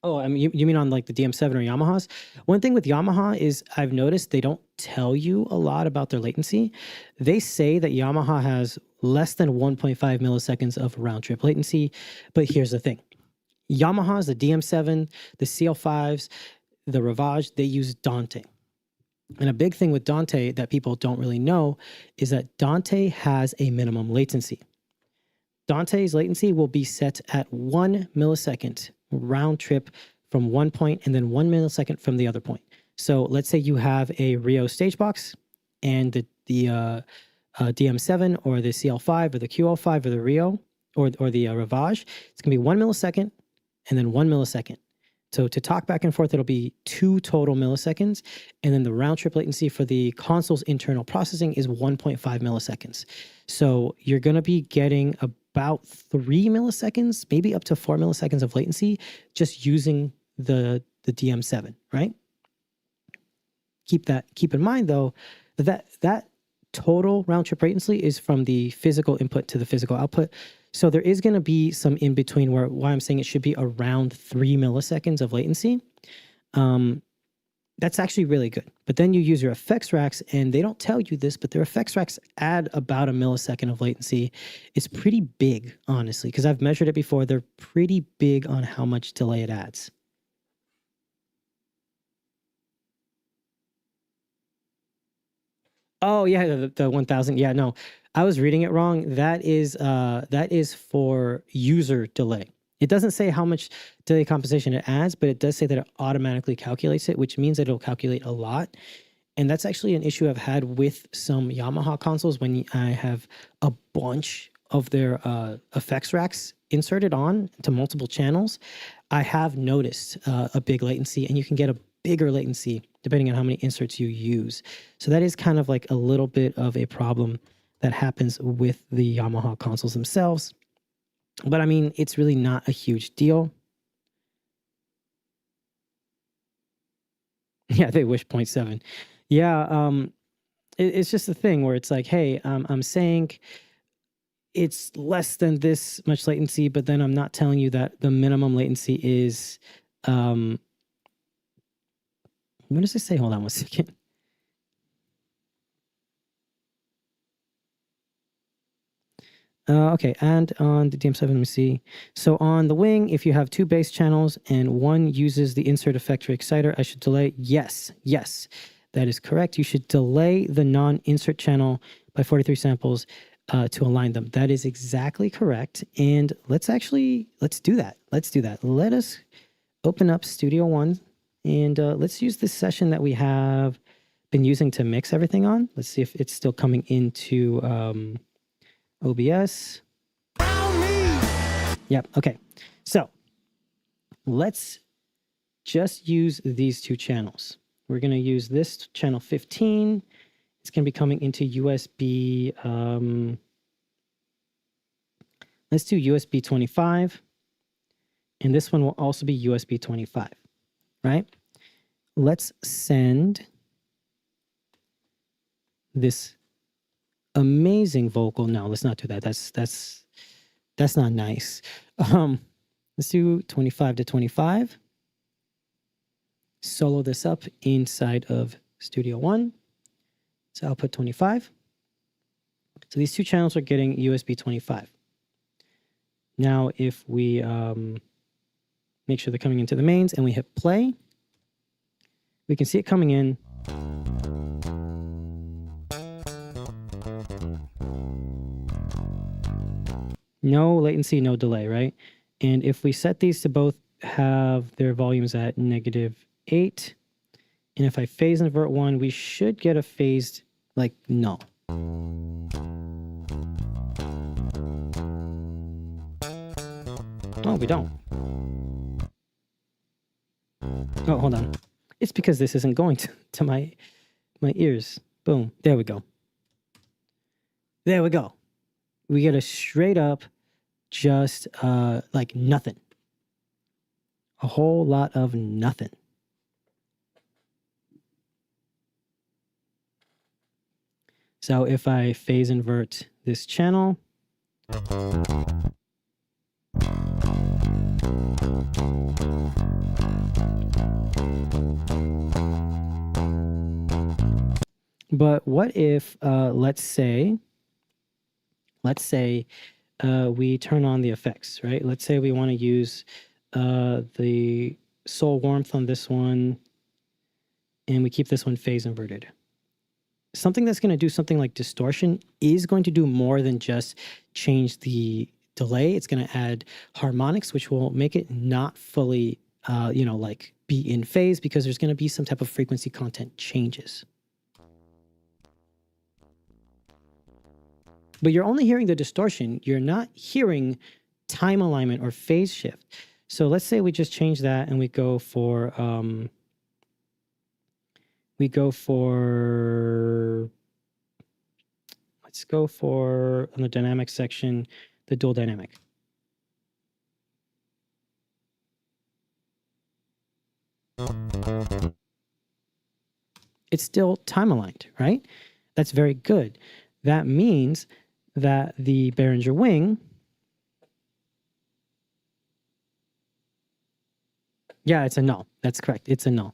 Speaker 1: you mean on like the DM7 or Yamahas? One thing with Yamaha is I've noticed they don't tell you a lot about their latency. They say that Yamaha has less than 1.5 milliseconds of round trip latency. But here's the thing. Yamaha's, the DM7, the CL5s, the Ravage, they use Dante. And a big thing with Dante that people don't really know is that Dante has a minimum latency. Dante's latency will be set at 1 millisecond round trip from one point and then 1 millisecond from the other point. So let's say you have a Rio stage box and the DM7 or the CL5 or the QL5 or the Rio or the Ravage, it's going to be 1 millisecond and then 1 millisecond. So to talk back and forth, it'll be 2 total milliseconds. And then the round trip latency for the console's internal processing is 1.5 milliseconds. So you're going to be getting about 3 milliseconds, maybe up to 4 milliseconds of latency just using the DM7, right? Keep in mind though, that total round trip latency is from the physical input to the physical output. So there is going to be some in between why I'm saying it should be around 3 milliseconds of latency. That's actually really good. But then you use your effects racks, and they don't tell you this, but their effects racks add about a millisecond of latency. It's pretty big, honestly, because I've measured it before. They're pretty big on how much delay it adds. Oh yeah, the 1000. Yeah, no, I was reading it wrong. That is for user delay. It doesn't say how much delay compensation it adds, but it does say that it automatically calculates it, which means that it'll calculate a lot. And that's actually an issue I've had with some Yamaha consoles when I have a bunch of their effects racks inserted on to multiple channels. I have noticed a big latency, and you can get a bigger latency depending on how many inserts you use. So that is kind of like a little bit of a problem that happens with the Yamaha consoles themselves. But I mean, it's really not a huge deal. Yeah, they wish 0.7. Yeah, it's just a thing where it's like, hey, I'm saying it's less than this much latency, but then I'm not telling you that the minimum latency is, what does it say? Hold on 1 second. Okay, and on the DM7, let me see. So on the wing, if you have 2 bass channels and one uses the insert effect or exciter, I should delay. Yes. That is correct. You should delay the non-insert channel by 43 samples to align them. That is exactly correct. And let's do that. Let's do that. Let us open up Studio One and let's use this session that we have been using to mix everything on. Let's see if it's still coming into OBS. Yep. Okay. So let's just use these two channels. We're going to use this channel 15. It's going to be coming into USB. Let's do USB 25. And this one will also be USB 25, right? Let's send this amazing vocal. No, let's not do that. That's not nice. Let's do 25 to 25. Solo this up inside of Studio One. So output 25. So these two channels are getting USB 25. Now, if we make sure they're coming into the mains and we hit play, we can see it coming in. No latency, no delay, right? And if we set these to both have their volumes at -8, and if I phase invert one, we should get a phased, like, null. Oh, we don't. Oh, hold on. It's because this isn't going to my ears. Boom. There we go. There we go. We get a straight up, just like nothing. A whole lot of nothing. So if I phase invert this channel, but what if, let's say we turn on the effects, right? Let's say we want to use the soul warmth on this one, and we keep this one phase inverted. Something that's going to do something like distortion is going to do more than just change the delay. It's going to add harmonics, which will make it not fully, like be in phase, because there's going to be some type of frequency content changes. But you're only hearing the distortion. You're not hearing time alignment or phase shift. So let's say we just change that and we go for on the dynamic section, the dual dynamic. It's still time aligned, right? That's very good. That means that the Behringer wing, yeah, it's a null. That's correct. It's a null.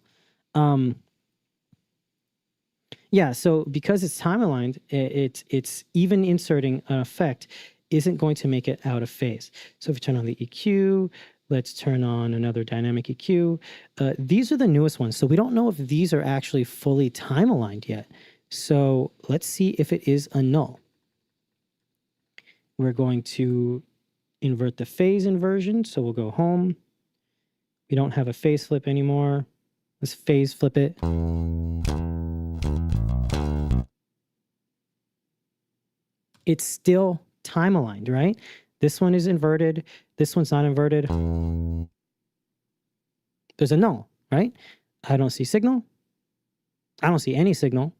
Speaker 1: Yeah, so because it's time aligned, it's even inserting an effect isn't going to make it out of phase. So if we turn on the EQ, let's turn on another dynamic EQ. These are the newest ones, so we don't know if these are actually fully time aligned yet. So let's see if it is a null. We're going to invert the phase inversion, so we'll go home. We don't have a phase flip anymore. Let's phase flip it. It's still time aligned, right? This one is inverted. This one's not inverted. There's a null, right? I don't see signal. I don't see any signal.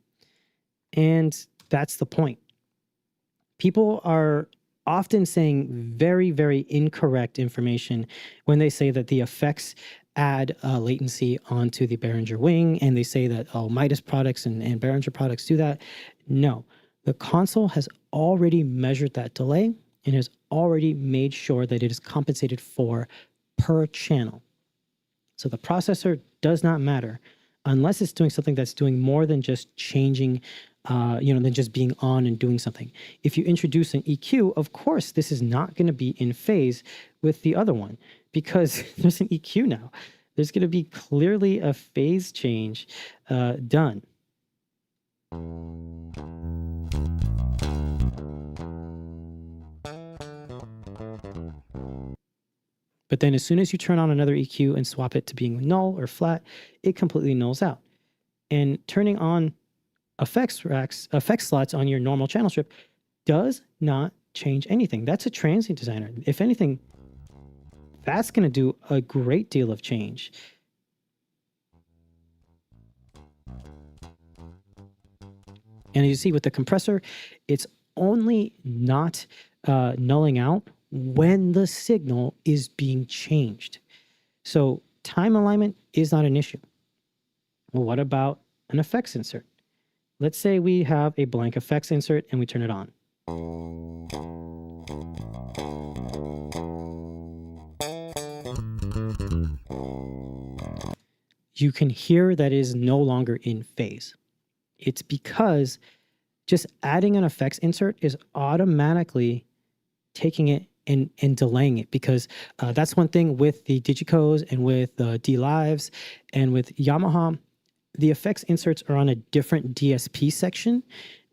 Speaker 1: And that's the point. People are often saying very, very incorrect information when they say that the effects add latency onto the Behringer wing, and they say that, oh, Midas products and Behringer products do that. No, the console has already measured that delay and has already made sure that it is compensated for per channel. So the processor does not matter unless it's doing something that's doing more than just changing, than just being on and doing something. If you introduce an EQ, of course, this is not going to be in phase with the other one because there's an EQ now. There's going to be clearly a phase change done. But then as soon as you turn on another EQ and swap it to being null or flat, it completely nulls out. And turning on effect slots on your normal channel strip does not change anything. That's a transient designer. If anything, that's going to do a great deal of change. And you see with the compressor, it's only not nulling out when the signal is being changed. So time alignment is not an issue. Well, what about an effects insert? Let's say we have a blank effects insert and we turn it on. You can hear that it is no longer in phase. It's because just adding an effects insert is automatically taking it and delaying it, because that's one thing with the Digicos and with the D-Lives and with Yamaha. The effects inserts are on a different DSP section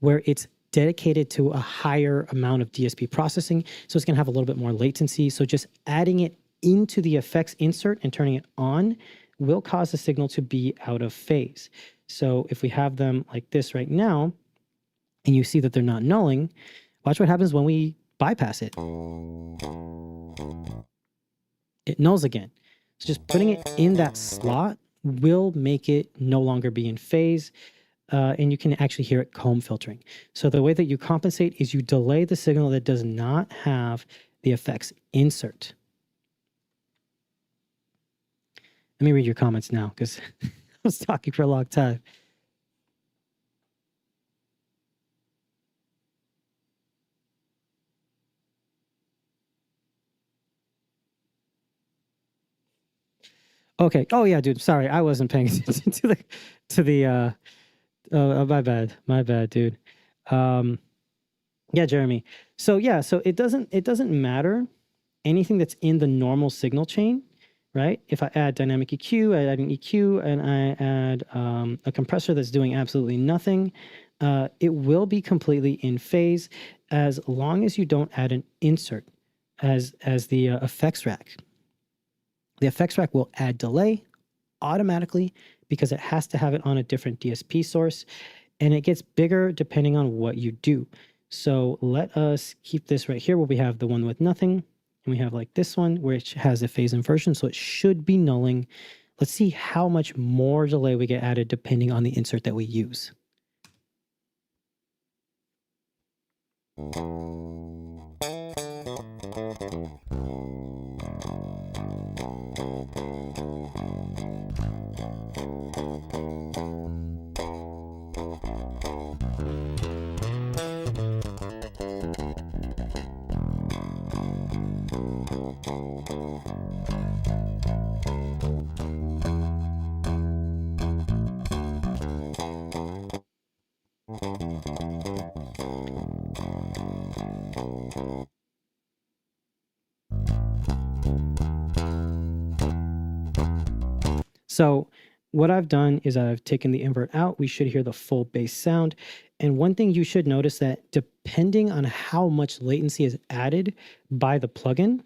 Speaker 1: where it's dedicated to a higher amount of DSP processing. So it's going to have a little bit more latency. So just adding it into the effects insert and turning it on will cause the signal to be out of phase. So if we have them like this right now, and you see that they're not nulling, watch what happens when we bypass it. It nulls again. So just putting it in that slot will make it no longer be in phase, and you can actually hear it comb filtering. So the way that you compensate is you delay the signal that does not have the effects insert. Let me read your comments now, because I was talking for a long time. Okay. Oh yeah, dude. Sorry, I wasn't paying attention to the. My bad, dude. Yeah, Jeremy. So yeah, so it doesn't matter anything that's in the normal signal chain, right? If I add dynamic EQ, I add an EQ, and I add a compressor that's doing absolutely nothing, it will be completely in phase as long as you don't add an insert as the effects rack. The effects rack will add delay automatically because it has to have it on a different DSP source, and it gets bigger depending on what you do. So let us keep this right here where we have the one with nothing, and we have like this one which has a phase inversion, so it should be nulling. Let's see how much more delay we get added depending on the insert that we use. So what I've done is I've taken the invert out. We should hear the full bass sound. And one thing you should notice that depending on how much latency is added by the plugin,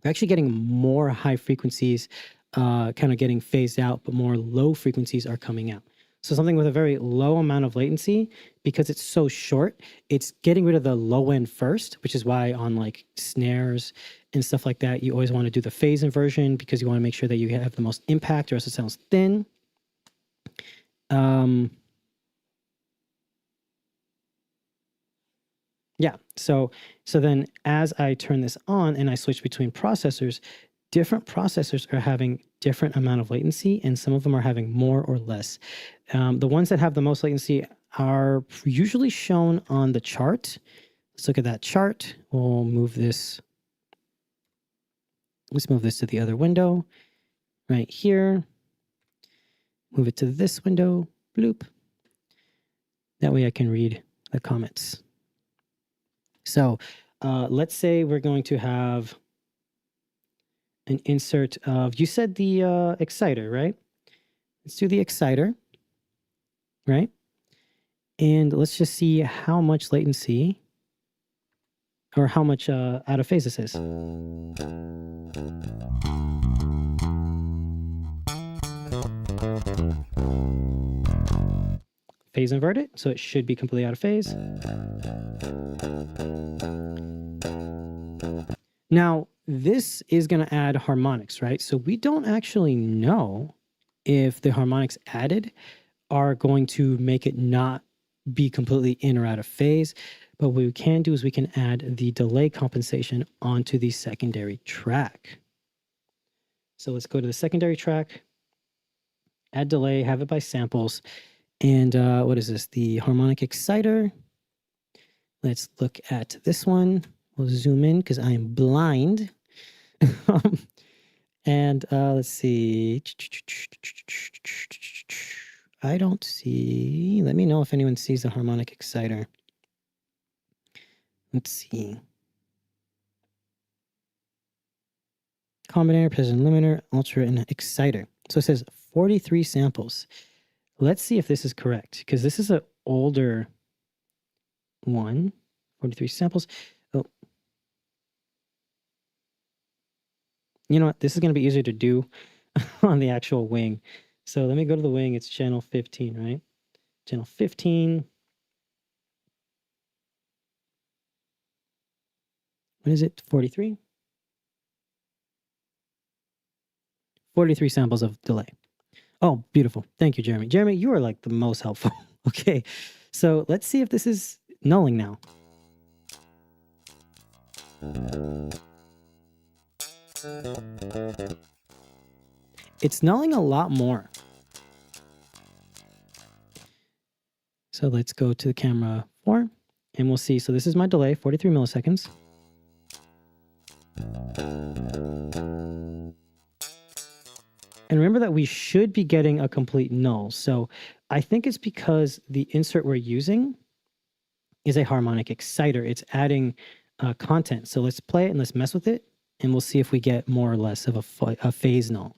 Speaker 1: we're actually getting more high frequencies kind of getting phased out, but more low frequencies are coming out. So something with a very low amount of latency, because it's so short, it's getting rid of the low end first, which is why on like snares and stuff like that, you always want to do the phase inversion because you want to make sure that you have the most impact, or else it sounds thin. Yeah, so then as I turn this on and I switch between processors, different processors are having different amount of latency, and some of them are having more or less. The ones that have the most latency are usually shown on the chart. Let's look at that chart. We'll move this. Let's move this to the other window right here. Move it to this window. Bloop. That way I can read the comments. So let's say we're going to have an insert of, you said the exciter, right? Let's do the exciter, right? And let's just see how much latency or how much out of phase this is. Phase inverted, so it should be completely out of phase. Now, this is going to add harmonics, right? So we don't actually know if the harmonics added are going to make it not be completely in or out of phase. But what we can do is we can add the delay compensation onto the secondary track. So let's go to the secondary track, add delay, have it by samples. And what is this? The harmonic exciter. Let's look at this one. We'll zoom in because I am blind. And let's see. I don't see. Let me know if anyone sees the harmonic exciter. Let's see. Combinator, precision limiter, ultra, and exciter. So it says 43 samples. Let's see if this is correct, because this is an older one. 43 samples. Oh. You know what? This is going to be easier to do on the actual wing. So let me go to the wing. It's channel 15, right? Channel 15. What is it? 43? 43 samples of delay. Oh, beautiful. Thank you, Jeremy. Jeremy, you are like the most helpful. Okay. So let's see if this is nulling now. It's nulling a lot more. So let's go to the camera 4 and we'll see. So this is my delay, 43 milliseconds. And remember that we should be getting a complete null. So I think it's because the insert we're using is a harmonic exciter. It's adding content. So let's play it and let's mess with it. And we'll see if we get more or less of a phase null.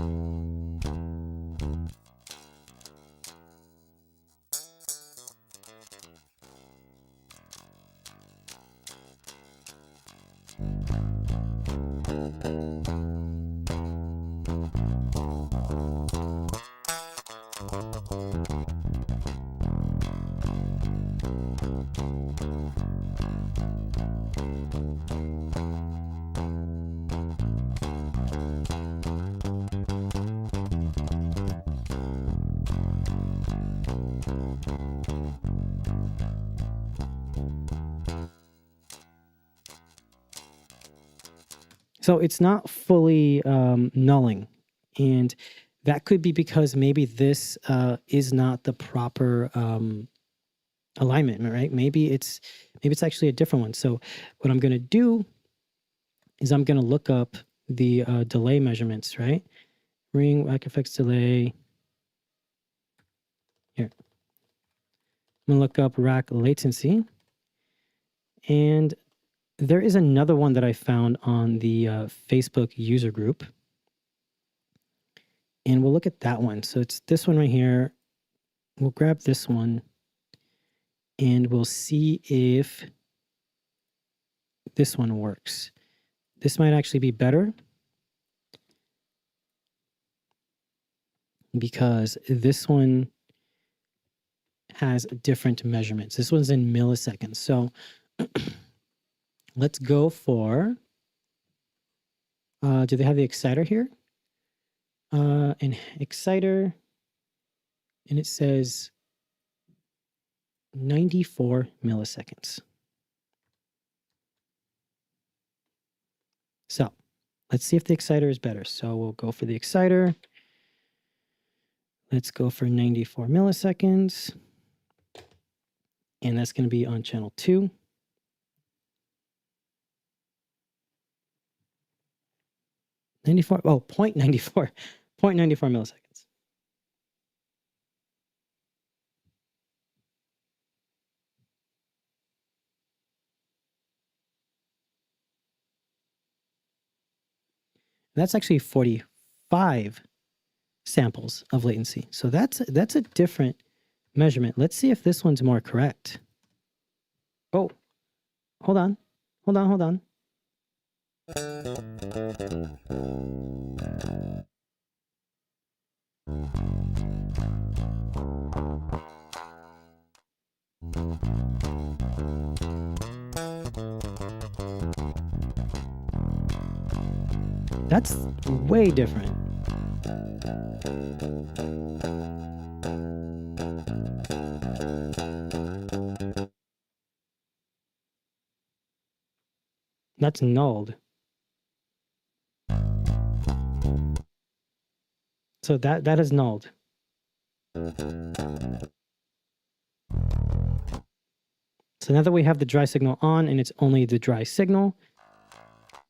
Speaker 1: So it's not fully nulling, and that could be because maybe this is not the proper alignment, right? Maybe it's actually a different one. So what I'm going to do is I'm going to look up the delay measurements, right? Ring, rack effects delay. Here. I'm going to look up rack latency. And there is another one that I found on the Facebook user group. And we'll look at that one. So it's this one right here. We'll grab this one. And we'll see if this one works. This might actually be better, because this one has different measurements. This one's in milliseconds. So let's go for, do they have the exciter here? An exciter, and it says 94 milliseconds. So let's see if the exciter is better. So we'll go for the exciter. Let's go for 94 milliseconds. And that's going to be on channel 2. Oh, 0.94 milliseconds. That's actually 45 samples of latency. So that's a different measurement. Let's see if this one's more correct. Oh, hold on. Hold on. That's way different. That's nulled. So that is nulled. So now that we have the dry signal on and it's only the dry signal,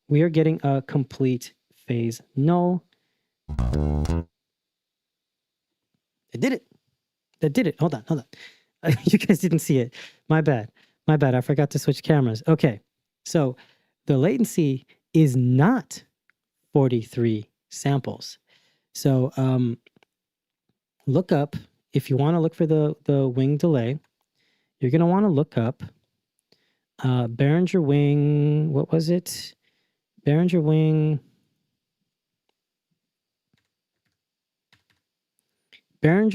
Speaker 1: we are getting a complete phase null. It did it. That did it. Hold on. You guys didn't see it. My bad. I forgot to switch cameras. Okay. So the latency is not 43 samples. So look up, if you want to look for the wing delay, you're going to want to look up Behringer wing, what was it? Behringer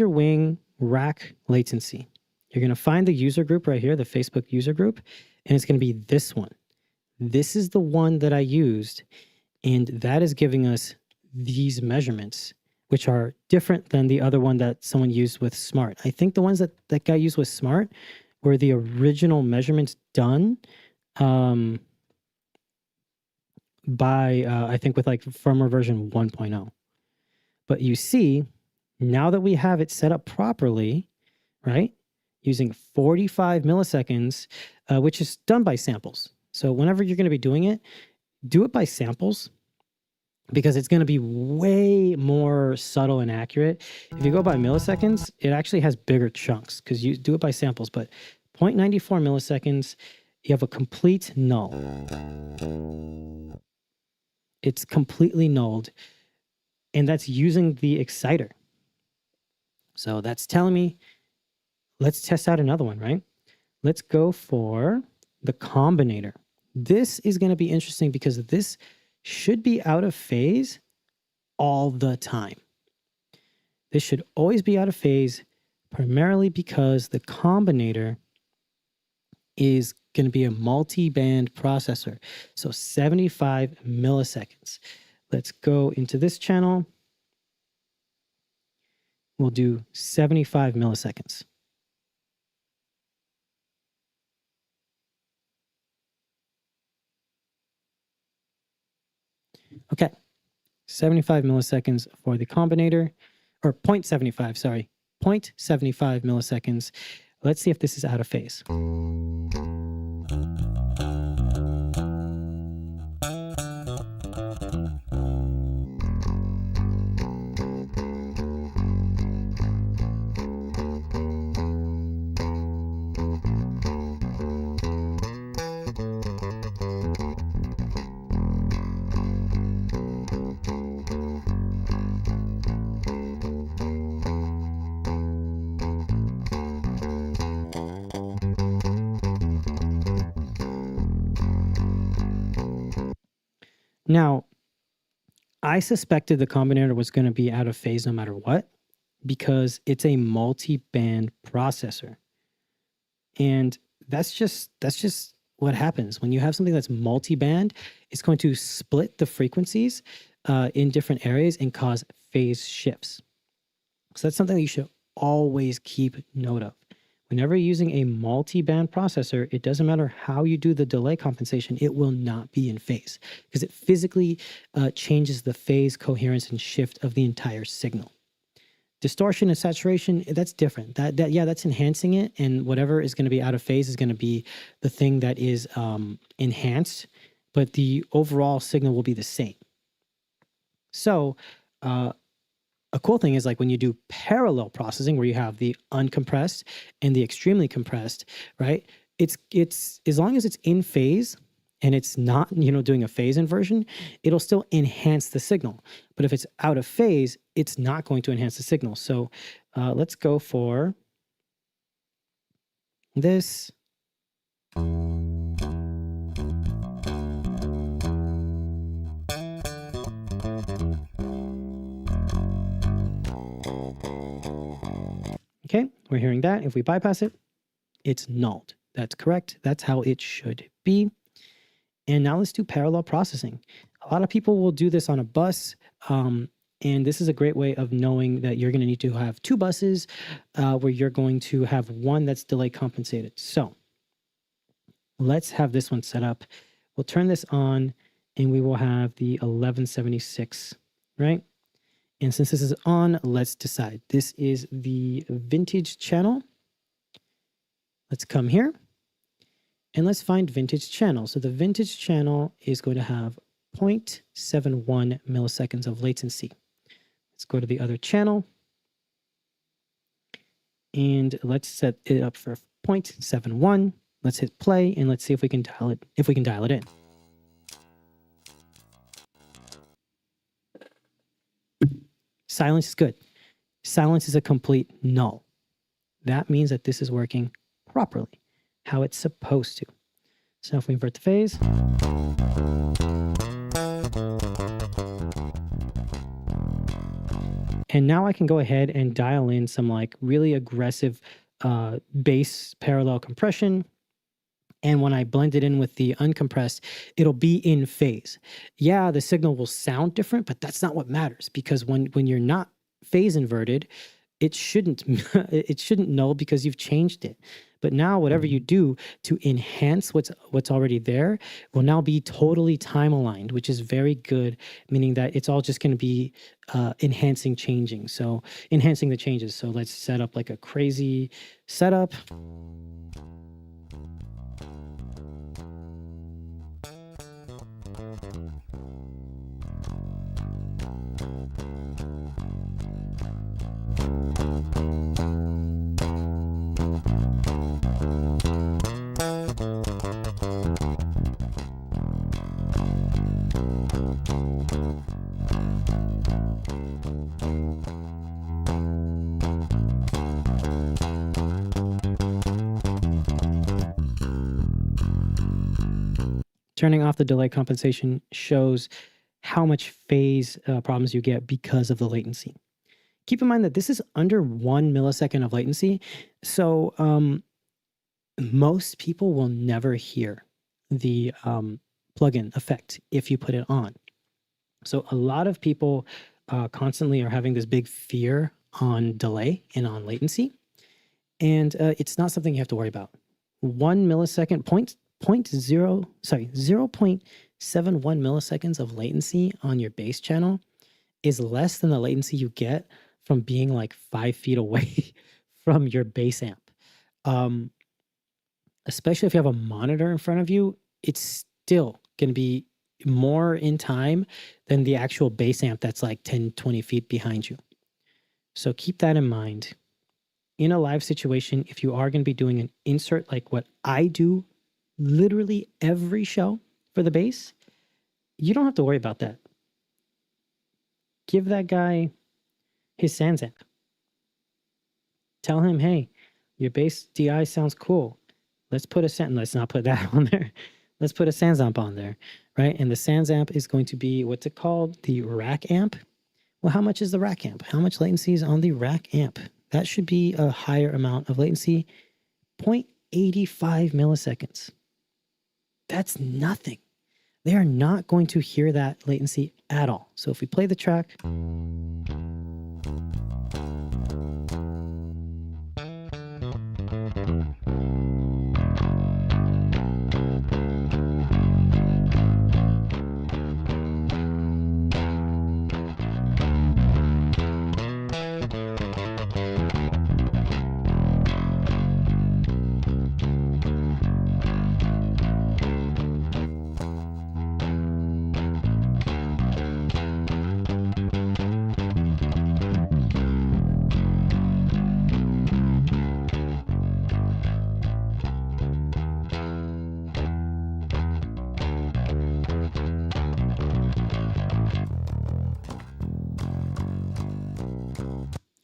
Speaker 1: wing rack latency. You're going to find the user group right here, the Facebook user group, and it's going to be this one. This is the one that I used, and that is giving us these measurements, which are different than the other one that someone used with Smart. I think the ones that got used with Smart were the original measurements done by, I think with like firmware version 1.0. But you see, now that we have it set up properly, right, using 45 milliseconds, which is done by samples. So whenever you're going to be doing it, do it by samples, because it's going to be way more subtle and accurate. If you go by milliseconds, it actually has bigger chunks because you do it by samples. But 0.94 milliseconds, you have a complete null. It's completely nulled, and that's using the exciter. So that's telling me, let's test out another one, right? Let's go for the combinator. This is going to be interesting because this should be out of phase all the time. This should always be out of phase, primarily because the combinator is going to be a multi-band processor. So 75 milliseconds. Let's go into this channel. We'll do 75 milliseconds. Okay, 75 milliseconds for the combinator, or 0.75, sorry, 0.75 milliseconds. Let's see if this is out of phase. Now, I suspected the combinator was going to be out of phase no matter what, because it's a multi-band processor. And that's just what happens. When you have something that's multi-band, it's going to split the frequencies in different areas and cause phase shifts. So that's something that you should always keep note of. Whenever you're using a multi-band processor, it doesn't matter how you do the delay compensation, it will not be in phase because it physically changes the phase, coherence, and shift of the entire signal. Distortion and saturation, that's different. That's enhancing it, and whatever is going to be out of phase is going to be the thing that is enhanced, but the overall signal will be the same. So, a cool thing is like when you do parallel processing where you have the uncompressed and the extremely compressed, right? It's as long as it's in phase and it's not, doing a phase inversion, it'll still enhance the signal. But if it's out of phase, it's not going to enhance the signal. So let's go for this. Okay, we're hearing that. If we bypass it, it's nulled. That's correct. That's how it should be. And now let's do parallel processing. A lot of people will do this on a bus. And this is a great way of knowing that you're going to need to have two buses where you're going to have one that's delay compensated. So let's have this one set up. We'll turn this on and we will have the 1176, right? And since this is on, let's decide. This is the vintage channel. Let's come here and let's find vintage channel. So the vintage channel is going to have 0.71 milliseconds of latency. Let's go to the other channel and let's set it up for 0.71. Let's hit play and let's see if we can dial it in. Silence is good. Silence is a complete null. That means that this is working properly, how it's supposed to. So if we invert the phase, and now I can go ahead and dial in some like really aggressive bass parallel compression. And when I blend it in with the uncompressed, it'll be in phase. Yeah, the signal will sound different, but that's not what matters, because when you're not phase inverted, it shouldn't null because you've changed it. But now whatever you do to enhance what's already there will now be totally time aligned, which is very good, meaning that it's all just going to be enhancing the changes. So let's set up like a crazy setup. Turning off the delay compensation shows how much phase problems you get because of the latency. Keep in mind that this is under 1 millisecond of latency. So most people will never hear the plugin effect if you put it on. So a lot of people constantly are having this big fear on delay and on latency. And it's not something you have to worry about. 1 millisecond, 0.71 milliseconds of latency on your bass channel is less than the latency you get from being like 5 feet away from your bass amp. Especially if you have a monitor in front of you, it's still going to be more in time than the actual bass amp that's like 10, 20 feet behind you. So keep that in mind. In a live situation, if you are going to be doing an insert like what I do literally every show for the bass, you don't have to worry about that. Give that guy his Sans amp. Tell him, hey, your bass DI sounds cool. Let's not put that on there. Let's put a Sans amp on there, right? And the Sans amp is going to be, what's it called? The rack amp. Well, how much is the rack amp? How much latency is on the rack amp? That should be a higher amount of latency, 0.85 milliseconds. That's nothing. They are not going to hear that latency at all. So if we play the track,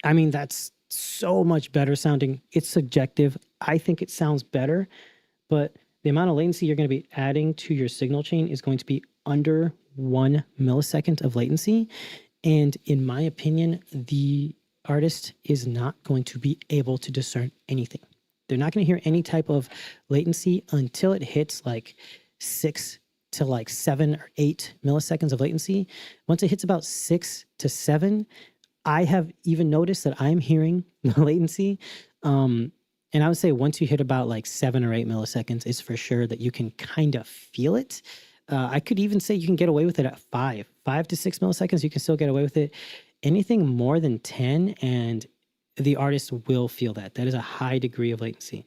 Speaker 1: I mean, that's so much better sounding. It's subjective. I think it sounds better, but the amount of latency you're going to be adding to your signal chain is going to be under 1 millisecond of latency. And in my opinion, the artist is not going to be able to discern anything. They're not going to hear any type of latency until it hits like 6 to like 7 or 8 milliseconds of latency. Once it hits about 6 to 7, I have even noticed that I'm hearing the latency. And I would say once you hit about like 7 or 8 milliseconds, it's for sure that you can kind of feel it. I could even say you can get away with it at 5 to 6 milliseconds. You can still get away with it. Anything more than 10, and the artist will feel that. That is a high degree of latency.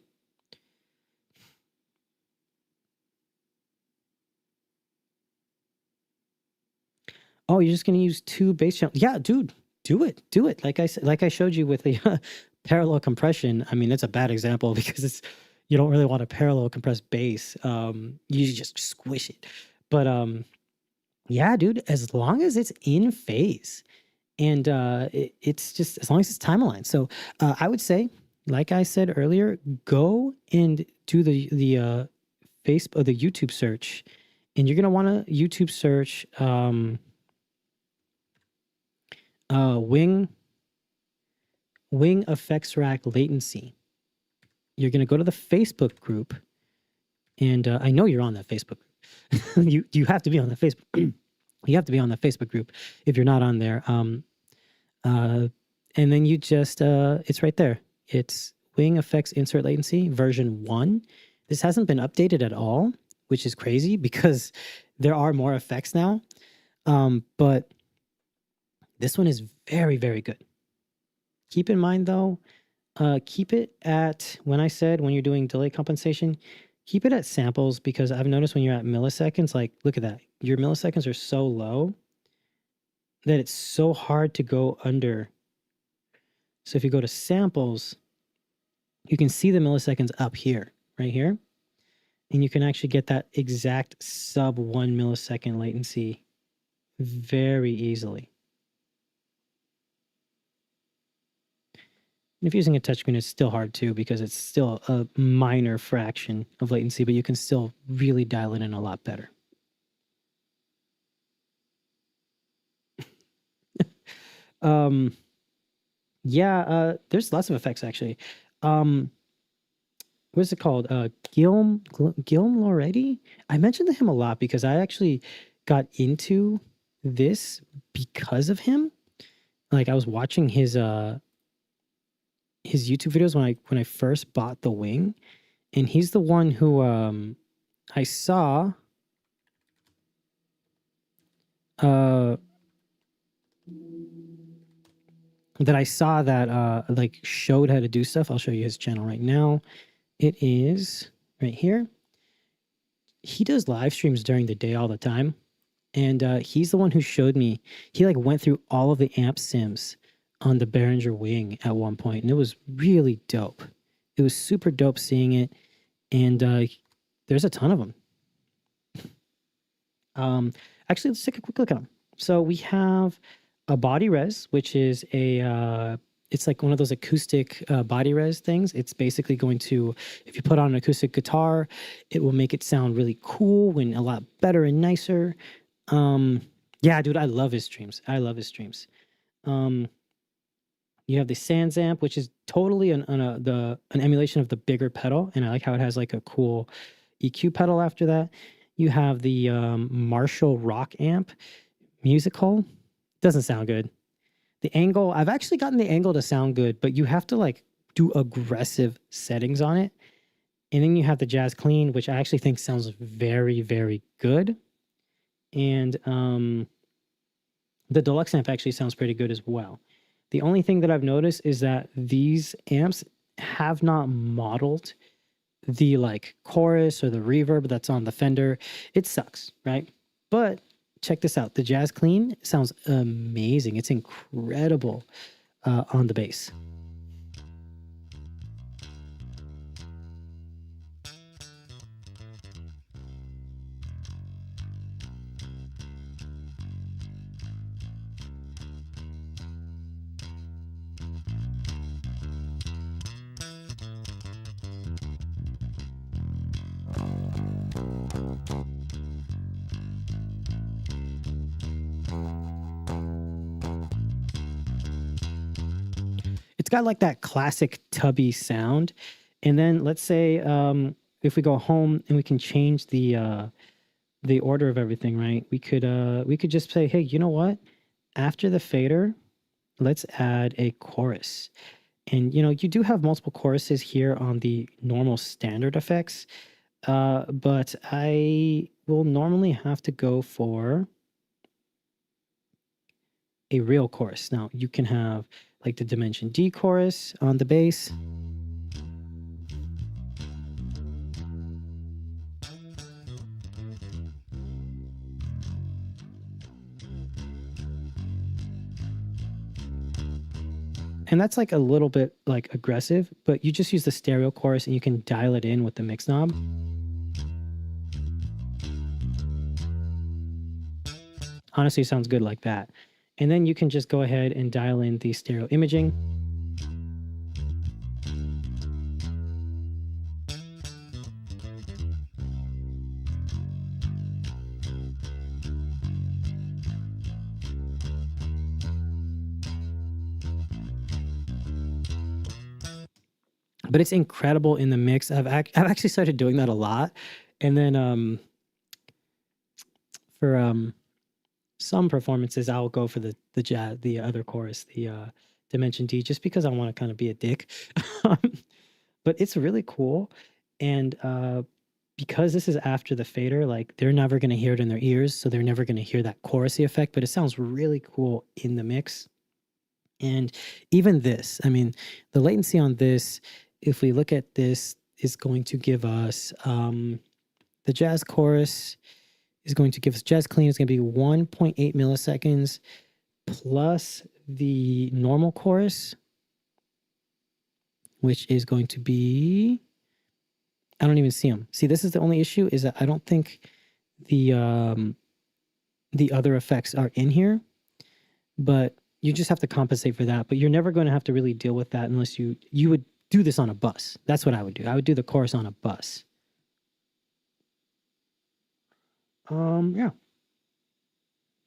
Speaker 1: Oh, you're just going to use 2 bass channels? Yeah, dude, do it. Do it. Like I showed you with the parallel compression. I mean, that's a bad example because you don't really want to parallel compress bass. You just squish it. But yeah, dude, as long as it's in phase, and it's just as long as it's time aligned. So I would say, like I said earlier, go and do the Facebook, the YouTube search, and you're gonna want to YouTube search Wing Effects Rack latency. You're gonna go to the Facebook group, and I know you're on that Facebook group. you have to be on the Facebook. You have to be on the Facebook group if you're not on there. And then you just, it's right there. It's Wing Effects Insert Latency version 1. This hasn't been updated at all, which is crazy because there are more effects now. But this one is very, very good. Keep in mind though, keep it at, when you're doing delay compensation, keep it at samples, because I've noticed when you're at milliseconds, like look at that, your milliseconds are so low that it's so hard to go under. So if you go to samples, you can see the milliseconds up here, right here. And you can actually get that exact sub 1 millisecond latency very easily. And if you're using a touchscreen, it's still hard too, because it's still a minor fraction of latency, but you can still really dial it in a lot better. There's lots of effects actually. What's it called? Guillaume Loretti? I mentioned him a lot because I actually got into this because of him. Like I was watching his YouTube videos when I first bought the Wing, and he's the one who I saw that like showed how to do stuff. I'll show you his channel right now. It is right here. He does live streams during the day all the time. And he's the one who showed me, he like went through all of the amp sims on the Behringer Wing at one point, and it was really dope. It was super dope seeing it. And there's a ton of them. Actually, let's take a quick look at them. So we have a body res, which is it's like one of those acoustic body res things. It's basically going to, if you put on an acoustic guitar, it will make it sound really cool and a lot better and nicer. Yeah, dude, I love his streams. You have the Sans amp, which is totally an emulation of the bigger pedal, and I like how it has like a cool EQ pedal after that. You have the Marshall Rock amp, musical. Doesn't sound good. The angle, I've actually gotten the angle to sound good, but you have to like do aggressive settings on it. And then you have the Jazz Clean, which I actually think sounds very, very good. And the Deluxe amp actually sounds pretty good as well. The only thing that I've noticed is that these amps have not modeled the like chorus or the reverb that's on the Fender. It sucks, right? But check this out. The Jazz Clean sounds amazing. It's incredible on the bass. got like that classic tubby sound. And then let's say if we go home and we can change the order of everything, right? We could just say, hey, you know what? After the fader, let's add a chorus. And you do have multiple choruses here on the normal standard effects, but I will normally have to go for a real chorus. Now you can have like the dimension D chorus on the bass. And that's like a little bit like aggressive, but you just use the stereo chorus and you can dial it in with the mix knob. Honestly, it sounds good like that. And then you can just go ahead and dial in the stereo imaging. But it's incredible in the mix. I've actually started doing that a lot. And then for some performances, I'll go for the other chorus, the Dimension D, just because I want to kind of be a dick. But it's really cool. And because this is after the fader, like they're never going to hear it in their ears. So they're never going to hear that chorusy effect, but it sounds really cool in the mix. And even this, I mean, the latency on this, if we look at this, is going to give us the jazz chorus is going to give us jazz clean. It's going to be 1.8 milliseconds plus the normal chorus, which is going to be, I don't even see them. See, this is the only issue, is that I don't think the other effects are in here, but you just have to compensate for that. But you're never going to have to really deal with that unless you would do this on a bus. That's what I would do. I would do the chorus on a bus. Yeah.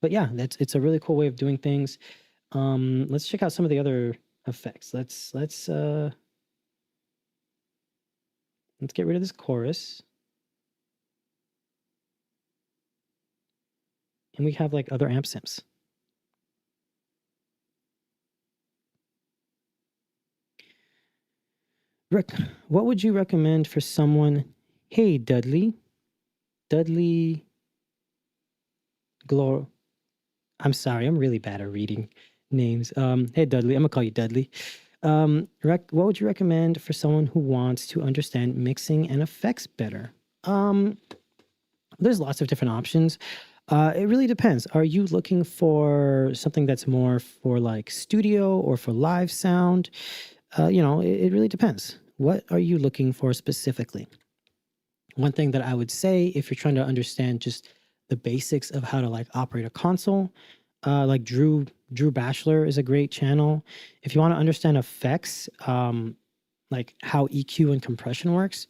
Speaker 1: But yeah, it's a really cool way of doing things. Let's check out some of the other effects. Let's get rid of this chorus. And we have like other amp sims. Rick, what would you recommend for someone? Hey, Dudley Glor. I'm sorry, I'm really bad at reading names. Hey, Dudley, I'm gonna call you Dudley. What would you recommend for someone who wants to understand mixing and effects better? There's lots of different options. It really depends. Are you looking for something that's more for like studio or for live sound? It really depends. What are you looking for specifically? One thing that I would say, if you're trying to understand just the basics of how to like operate a console, like Drew Bachelor is a great channel. If you want to understand effects, like how EQ and compression works,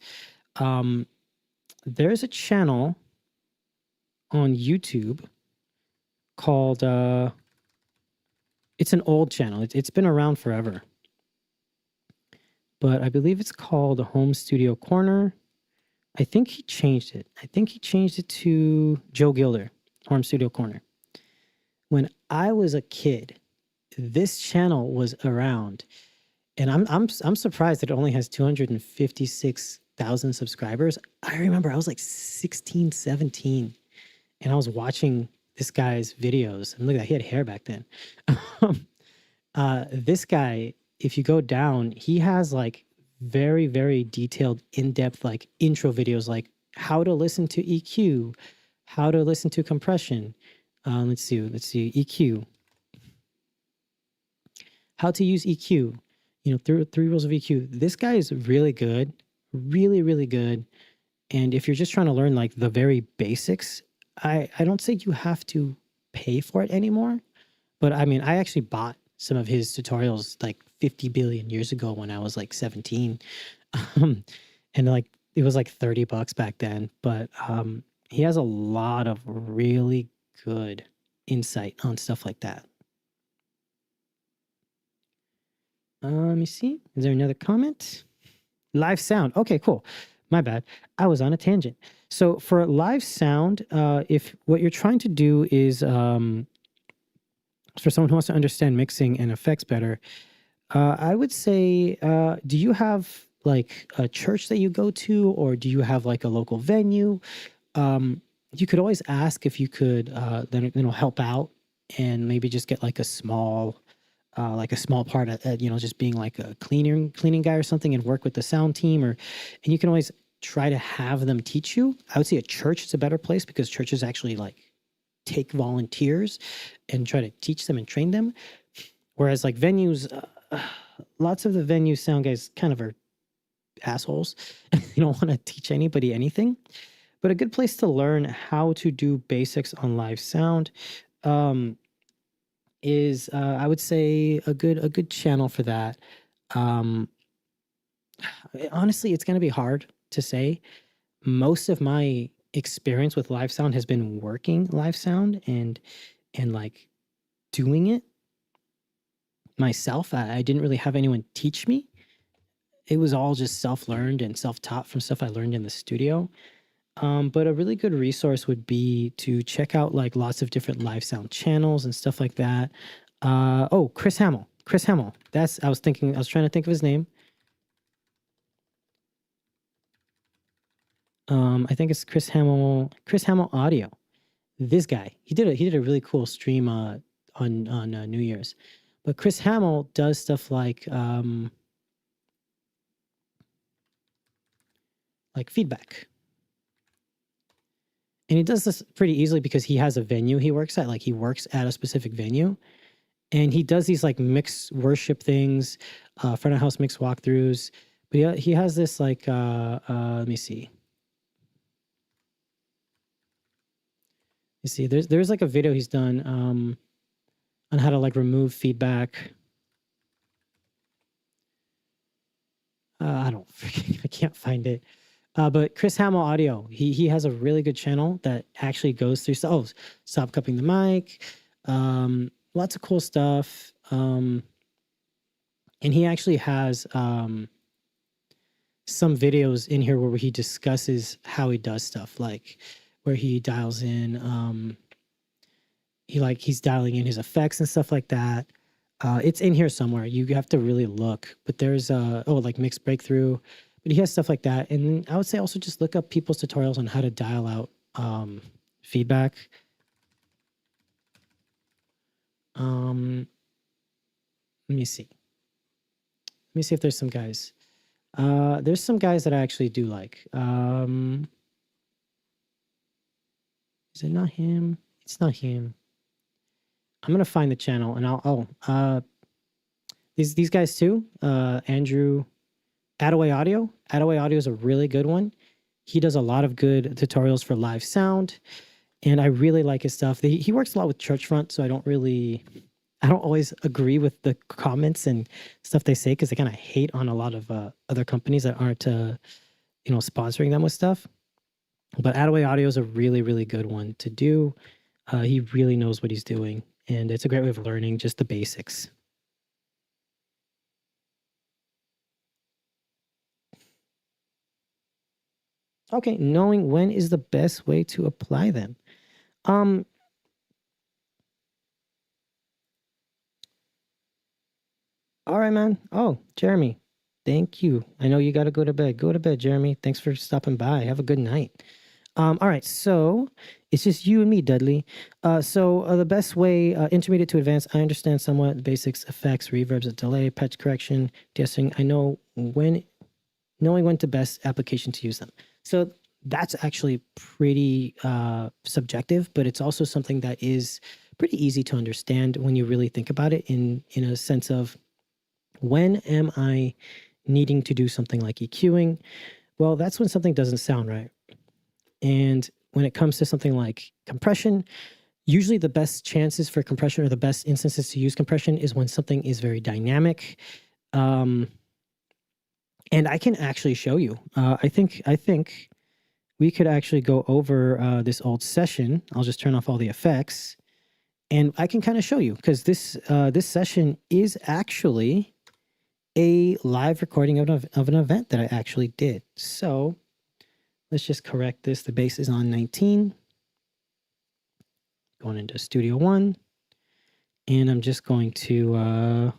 Speaker 1: there's a channel on YouTube called it's an old channel. It's been around forever, but I believe it's called Home Studio Corner. I think he changed it. I think he changed it to Joe Gilder, Home Studio Corner. When I was a kid, this channel was around, and I'm surprised that it only has 256,000 subscribers. I remember I was like 16, 17, and I was watching this guy's videos. And look at that, he had hair back then. This guy, if you go down, he has like very, very detailed, in-depth like intro videos, like how to listen to EQ, how to listen to compression. Let's see, EQ. How to use EQ, three rules of EQ. This guy is really good, really, really good. And if you're just trying to learn like the very basics, I don't think you have to pay for it anymore. But I mean, I actually bought some of his tutorials like 50 billion years ago when I was like 17. And like, it was like $30 back then. But he has a lot of really good insight on stuff like that. Let me see. Is there another comment? Live sound. Okay, cool. My bad. I was on a tangent. So for live sound, if what you're trying to do is for someone who wants to understand mixing and effects better, I would say, do you have like a church that you go to, or do you have like a local venue? You could always ask if you could then help out and maybe just get like a small part at just being like a cleaning guy or something, and work with the sound team, and you can always try to have them teach you. I would say a church is a better place because churches actually like take volunteers and try to teach them and train them. Whereas like venues, lots of the venue sound guys kind of are assholes. You don't want to teach anybody anything. But a good place to learn how to do basics on live sound is I would say a good channel for that. Honestly, it's going to be hard to say. Most of my experience with live sound has been working live sound and like doing it myself. I didn't really have anyone teach me. It was all just self-learned and self-taught from stuff I learned in the studio. But a really good resource would be to check out like lots of different live sound channels and stuff like that. Oh, Chris Hamill. I was trying to think of his name. I think it's Chris Hamill Audio. This guy, he did a really cool stream on New Year's. But Chris Hamill does stuff like feedback. And he does this pretty easily because he has a venue he works at. Like he works at a specific venue. And he does these like mix worship things, front of house mix walkthroughs. But he has this like, let me see. You see, there's like a video he's done on how to like remove feedback. I can't find it. But Chris Hamill Audio, he has a really good channel that actually goes through stop cupping the mic, lots of cool stuff. And he actually has some videos in here where he discusses how he does stuff, like where he dials in, he's dialing in his effects and stuff like that. It's in here somewhere. You have to really look, but there's like mixed breakthrough, but he has stuff like that. And I would say also just look up people's tutorials on how to dial out feedback. Let me see if there's some guys. There's some guys that I actually do like. Is it not him? It's not him. I'm gonna find the channel and these guys too. Andrew Attaway Audio. Attaway Audio is a really good one. He does a lot of good tutorials for live sound, and I really like his stuff. He works a lot with Churchfront, so I don't always agree with the comments and stuff they say because they kind of hate on a lot of other companies that aren't sponsoring them with stuff. But Attaway Audio is a really, really good one to do. He really knows what he's doing, and it's a great way of learning just the basics. Okay, knowing when is the best way to apply them. All right, man. Oh, Jeremy, thank you. I know you got to go to bed. Go to bed, Jeremy. Thanks for stopping by. Have a good night. All right, so it's just you and me, Dudley. The best way, intermediate to advanced, I understand somewhat the basics, effects, reverbs, delay, pitch correction, de-essing. I know knowing when to best application to use them. So that's actually pretty subjective, but it's also something that is pretty easy to understand when you really think about it in a sense of, when am I needing to do something like EQing? Well, that's when something doesn't sound right. And when it comes to something like compression, usually the best chances for compression or the best instances to use compression is when something is very dynamic. And I can actually show you. I think we could actually go over this old session. I'll just turn off all the effects, and I can kind of show you, because this session is actually a live recording of an event that I actually did. So let's just correct this. The bass is on 19. Going into Studio One. And I'm just going to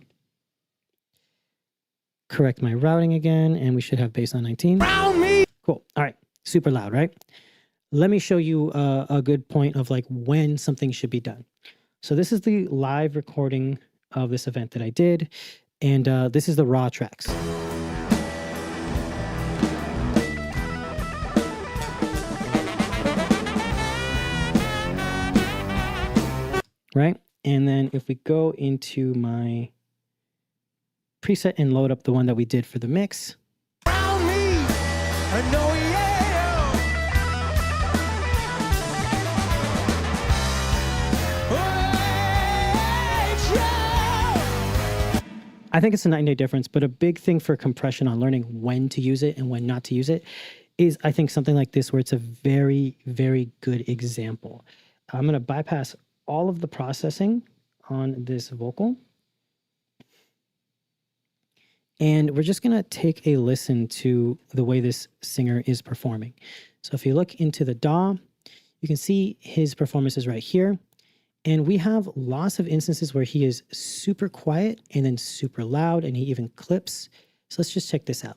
Speaker 1: correct my routing again. And we should have bass on 19. Round me! Cool. All right. Super loud, right? Let me show you a good point of like when something should be done. So this is the live recording of this event that I did. And this is the raw tracks. Right? And then if we go into my preset and load up the one that we did for the mix. I think it's a night and day difference, but a big thing for compression on learning when to use it and when not to use it is, I think, something like this, where it's a very, very good example. I'm going to bypass all of the processing on this vocal. And we're just going to take a listen to the way this singer is performing. So if you look into the DAW, you can see his performance is right here. And we have lots of instances where he is super quiet and then super loud, and he even clips. So let's just check this out.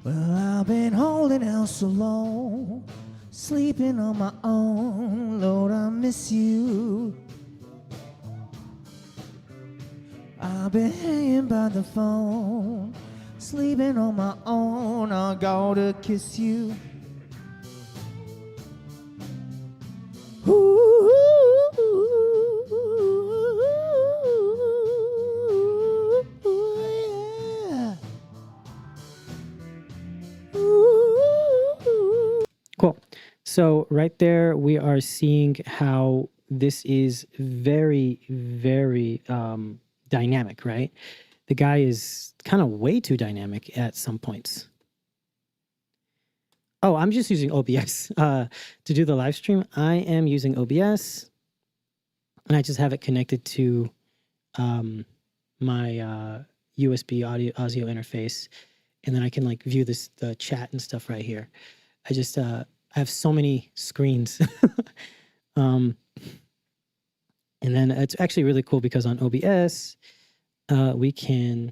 Speaker 2: Well, I've been holding out so long, sleeping on my own. Lord, I miss you. I've been hanging by the phone, sleeping on my own. I gotta kiss you.
Speaker 1: Cool. So right there, we are seeing how this is very, very dynamic, right? The guy is kind of way too dynamic at some points. Oh, I'm just using OBS to do the live stream. I am using OBS, and I just have it connected to my USB audio interface, and then I can like view the chat and stuff right here. I just I have so many screens. And then it's actually really cool because on OBS we can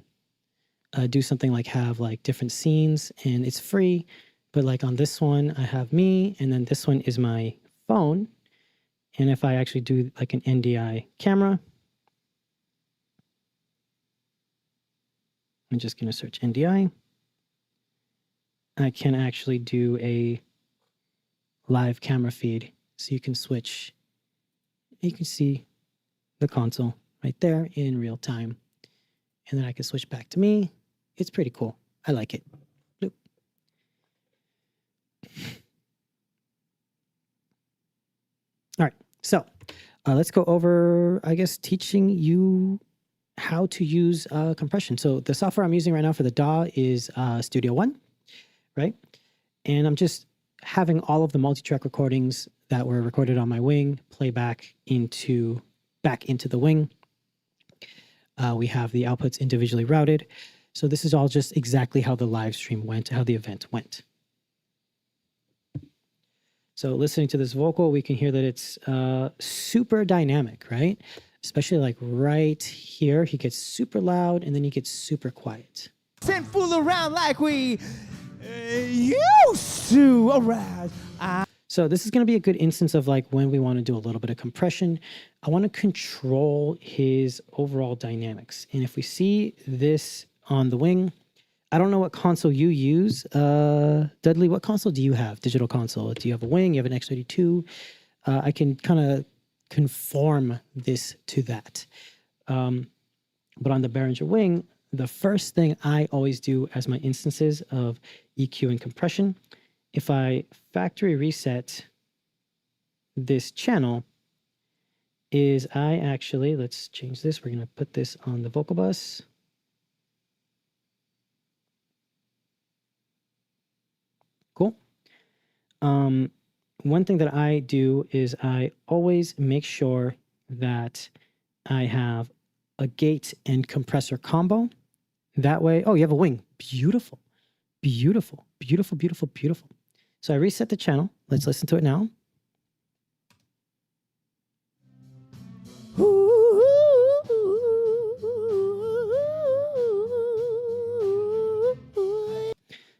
Speaker 1: do something like have like different scenes, and it's free. But like on this one, I have me, and then this one is my phone. And if I actually do like an NDI camera, I'm just going to search NDI. I can actually do a live camera feed. So you can switch. You can see the console right there in real time. And then I can switch back to me. It's pretty cool. I like it. Bloop. All right, so let's go over, I guess, teaching you how to use compression. So the software I'm using right now for the DAW is Studio One, right? And I'm just having all of the multi-track recordings that were recorded on my Wing play back into the Wing. We have the outputs individually routed. So this is all just exactly how the live stream went, how the event went. So listening to this vocal, we can hear that it's super dynamic, right? Especially like right here, he gets super loud and then he gets super quiet.
Speaker 2: And fool around like we used to around.
Speaker 1: So this is going to be a good instance of like when we want to do a little bit of compression. I want to control his overall dynamics. And if we see this on the Wing, I don't know what console you use. Dudley, what console do you have? Digital console. Do you have a Wing? You have an X32? I can kind of conform this to that. But on the Behringer Wing, the first thing I always do as my instances of EQ and compression, if I factory reset this channel, is I actually, let's change this. We're going to put this on the vocal bus. Cool. One thing that I do is I always make sure that I have a gate and compressor combo. That way, oh, you have a wing. Beautiful, beautiful, beautiful, beautiful, beautiful. So I reset the channel. Let's listen to it now.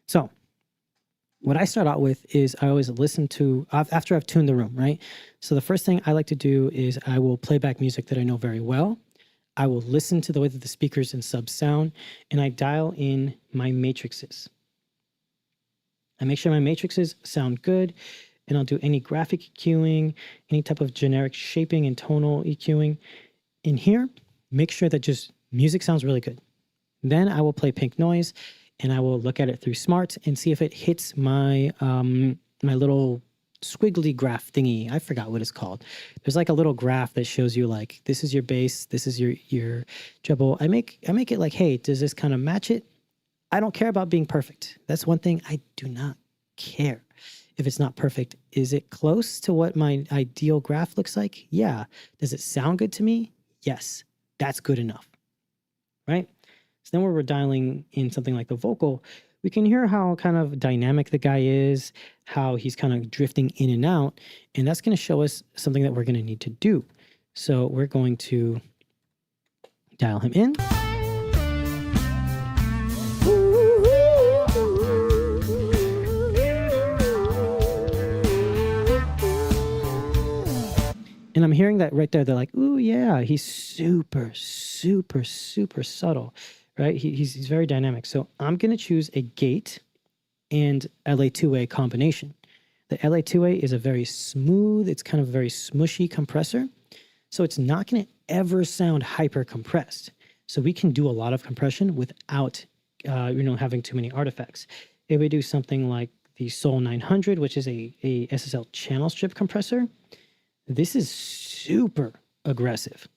Speaker 1: So what I start out with is I always listen to, after I've tuned the room, right? So the first thing I like to do is I will play back music that I know very well. I will listen to the way that the speakers and subs sound, and I dial in my matrices. I make sure my matrices sound good, and I'll do any graphic EQing, any type of generic shaping and tonal EQing. In here, make sure that just music sounds really good. Then I will play pink noise, and I will look at it through Smart and see if it hits my my little squiggly graph thingy. I forgot what it's called. There's like a little graph that shows you like, this is your bass, this is your treble. I make it like, hey, does this kind of match it? I don't care about being perfect. That's one thing I do not care. If it's not perfect, is it close to what my ideal graph looks like? Yeah. Does it sound good to me? Yes. That's good enough, right? So then when we're dialing in something like the vocal, we can hear how kind of dynamic the guy is, how he's kind of drifting in and out, and that's going to show us something that we're going to need to do. So we're going to dial him in. And I'm hearing that right there. They're like, ooh, yeah, he's super, super, super subtle, right? He's very dynamic. So I'm going to choose a gate and LA2A combination. The LA2A is a very smooth, it's kind of a very smushy compressor. So it's not going to ever sound hyper compressed. So we can do a lot of compression without, having too many artifacts. If we do something like the Soul 900, which is a SSL channel strip compressor, this is super aggressive.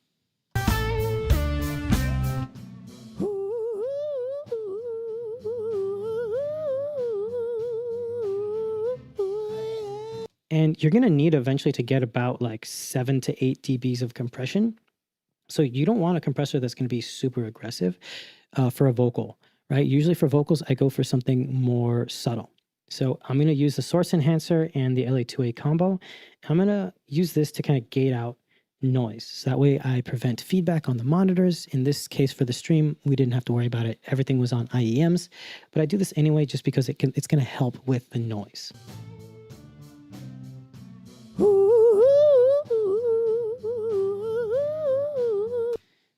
Speaker 1: And you're going to need eventually to get about like 7 to 8 dBs of compression. So you don't want a compressor that's going to be super aggressive for a vocal, right? Usually for vocals, I go for something more subtle. So I'm going to use the source enhancer and the LA2A combo. I'm going to use this to kind of gate out noise. So that way I prevent feedback on the monitors. In this case for the stream, we didn't have to worry about it. Everything was on IEMs, but I do this anyway just because it's going to help with the noise.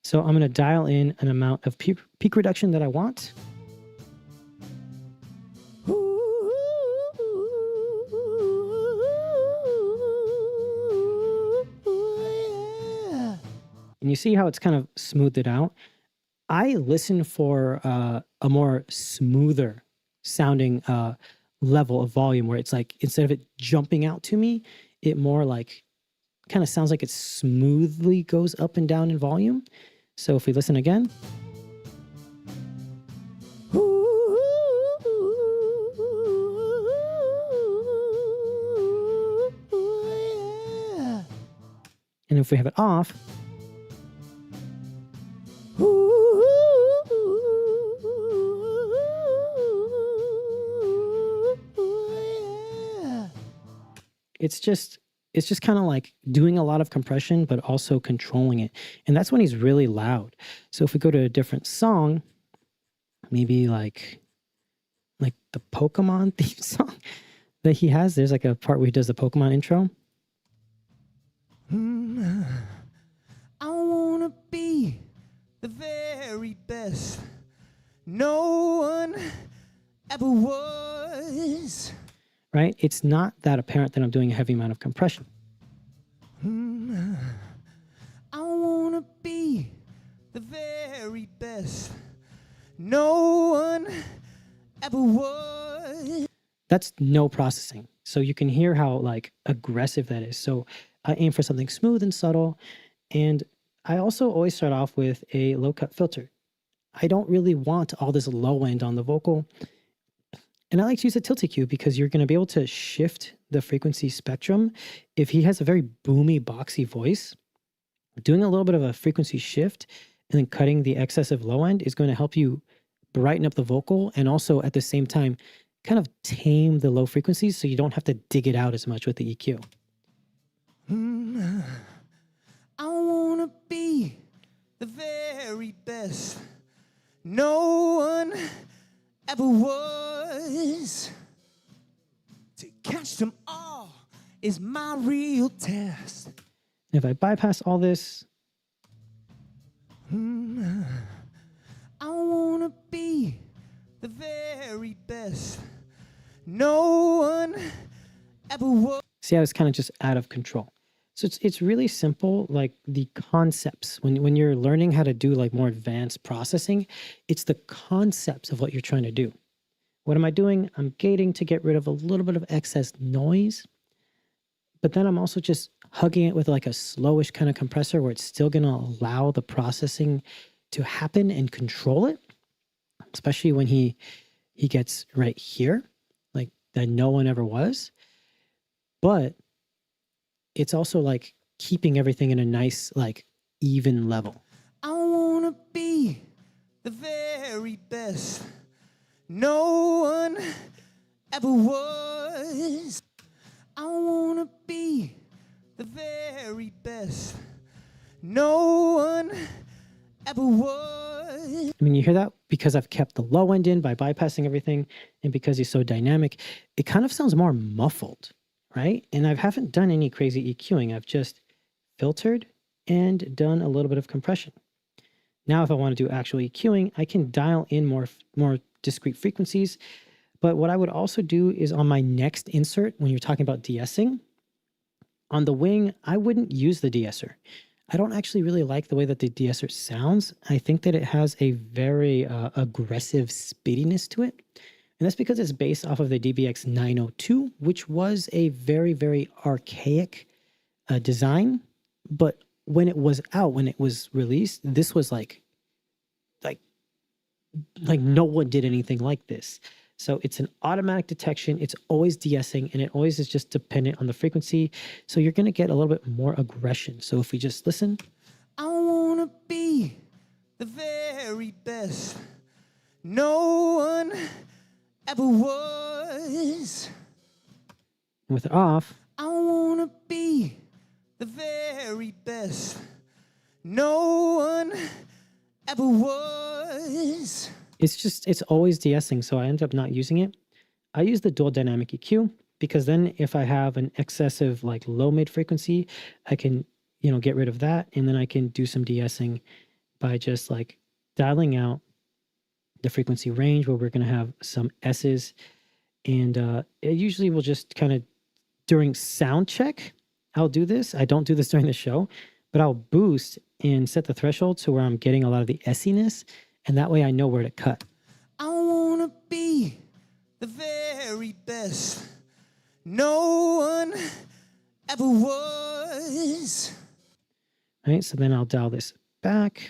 Speaker 1: So I'm going to dial in an amount of peak reduction that I want. And you see how it's kind of smoothed it out. I listen for a more smoother sounding level of volume where it's like, instead of it jumping out to me, it more like kind of sounds like it smoothly goes up and down in volume. So if we listen again. And if we have it off. It's just kind of like doing a lot of compression, but also controlling it. And that's when he's really loud. So if we go to a different song, maybe like the Pokemon theme song that he has, there's like a part where he does the Pokemon intro.
Speaker 2: I wanna be the very best no one ever was.
Speaker 1: Right? It's not that apparent that I'm doing a heavy amount of compression.
Speaker 2: I wanna be the very best no one ever was.
Speaker 1: That's no processing. So you can hear how like aggressive that is. So I aim for something smooth and subtle. And I also always start off with a low cut filter. I don't really want all this low end on the vocal. And I like to use a tilt EQ because you're going to be able to shift the frequency spectrum. If he has a very boomy, boxy voice, Doing a little bit of a frequency shift and then cutting the excessive low end is going to help you brighten up the vocal and also at the same time kind of tame the low frequencies so you don't have to dig it out as much with the EQ.
Speaker 2: I wanna be the very best. No one ever was. To catch them all is my real test.
Speaker 1: If I bypass all this,
Speaker 2: I wanna be the very best. No one ever was.
Speaker 1: see how it's kind of just out of control. So it's really simple, like the concepts. When you're learning how to do like more advanced processing, it's the concepts of what you're trying to do. What am I doing? I'm gating to get rid of a little bit of excess noise, but then I'm also just hugging it with like a slowish kind of compressor where it's still going to allow the processing to happen and control it, especially when he gets right here, like that no one ever was. But it's also like keeping everything in a nice, like even level.
Speaker 2: I wanna be the very best. No one ever was. I wanna be the very best. No one ever was.
Speaker 1: I mean, you hear that? Because I've kept the low end in by bypassing everything and because he's so dynamic, it kind of sounds more muffled, right? And I haven't done any crazy EQing. I've just filtered and done a little bit of compression. Now, if I want to do actual EQing, I can dial in more discrete frequencies. But what I would also do is on my next insert, when you're talking about de-essing, on the wing, I wouldn't use the de-esser. I don't actually really like the way that the de-esser sounds. I think that it has a very aggressive spittiness to it. And that's because it's based off of the DBX 902, which was a very, very archaic design. But when it was out, when it was released, this was like no one did anything like this. So it's an automatic detection. It's always de-essing, and it always is just dependent on the frequency. So you're going to get a little bit more aggression. So if we just listen.
Speaker 2: I want to be the very best. No one ever was.
Speaker 1: With it off.
Speaker 2: I want to be the very best. No one ever was.
Speaker 1: It's always de-essing, so I end up not using it. I use the dual dynamic EQ because then if I have an excessive like low mid frequency, I can, get rid of that. And then I can do some de-essing by just like dialing out the frequency range where we're going to have some S's. And it usually will just kind of during sound check, I'll do this. I don't do this during the show, but I'll boost and set the threshold to where I'm getting a lot of the S-iness. And that way I know where to cut.
Speaker 2: I want to be the very best. No one ever was.
Speaker 1: Right, so then I'll dial this back.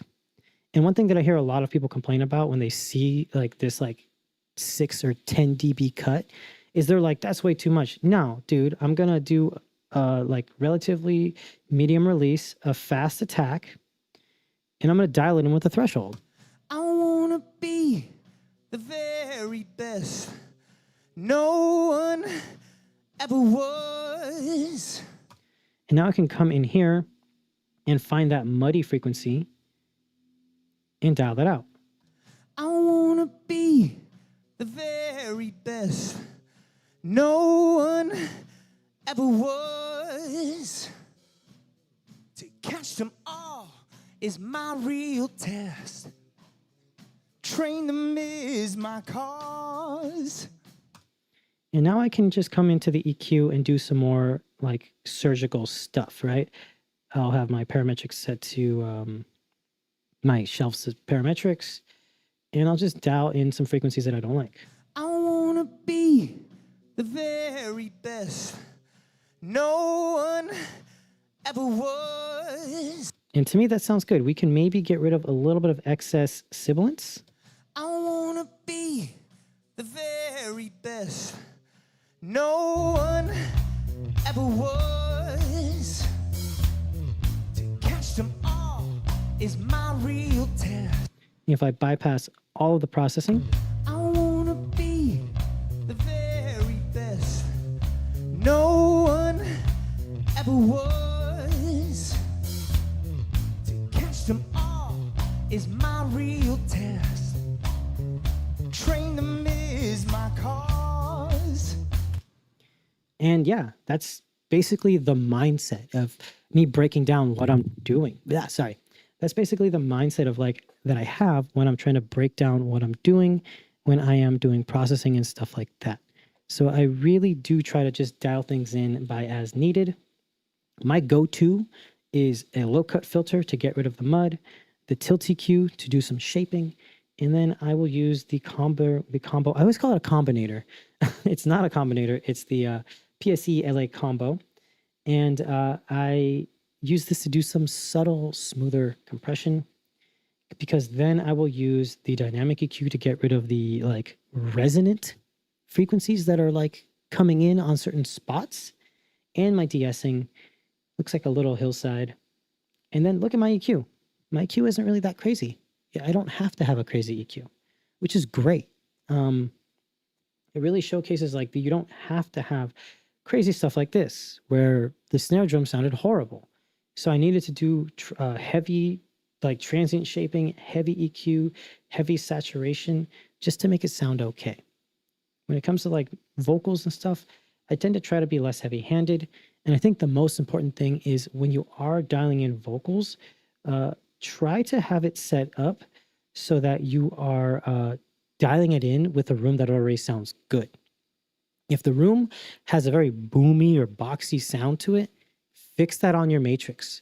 Speaker 1: And one thing that I hear a lot of people complain about when they see like this like 6 or 10 dB cut is they're like, that's way too much. No, dude, I'm going to do like relatively medium release, a fast attack, and I'm going to dial it in with a threshold.
Speaker 2: I want to be the very best. No one ever was.
Speaker 1: And now I can come in here and find that muddy frequency and dial that out.
Speaker 2: I want to be the very best. No one ever was. To catch them all is my real test. Train them is my cause.
Speaker 1: And now I can just come into the EQ and do some more like surgical stuff, right? I'll have my parametrics set to my shelves of parametrics, and I'll just dial in some frequencies that I don't like.
Speaker 2: I want to be the very best. No one ever was.
Speaker 1: And to me, that sounds good. We can maybe get rid of a little bit of excess sibilance.
Speaker 2: I want to be the very best. No one ever was. To catch them
Speaker 1: If I bypass all of the processing,
Speaker 2: I wanna be the very best. No one ever was. To catch them all is my real test. Train them is my cause.
Speaker 1: and yeah, that's basically the mindset of me breaking down what I'm doing. Yeah, sorry. That's basically the mindset of like that I have when I'm trying to break down what I'm doing when I am doing processing and stuff like that. So I really do try to just dial things in by as needed. My go-to is a low cut filter to get rid of the mud, the tilt EQ to do some shaping, and then I will use the combo. I always call it a combinator. It's not a combinator. It's the PSE LA combo. And I use this to do some subtle, smoother compression, because then I will use the dynamic EQ to get rid of the like resonant frequencies that are like coming in on certain spots. And my de-essing looks like a little hillside. And then look at my EQ. My EQ isn't really that crazy. Yeah, I don't have to have a crazy EQ, which is great. It really showcases like you don't have to have crazy stuff like this, where the snare drum sounded horrible. So I needed to do heavy, like transient shaping, heavy EQ, heavy saturation, just to make it sound okay. When it comes to like vocals and stuff, I tend to try to be less heavy-handed. And I think the most important thing is when you are dialing in vocals, try to have it set up so that you are dialing it in with a room that already sounds good. If the room has a very boomy or boxy sound to it, fix that on your matrix.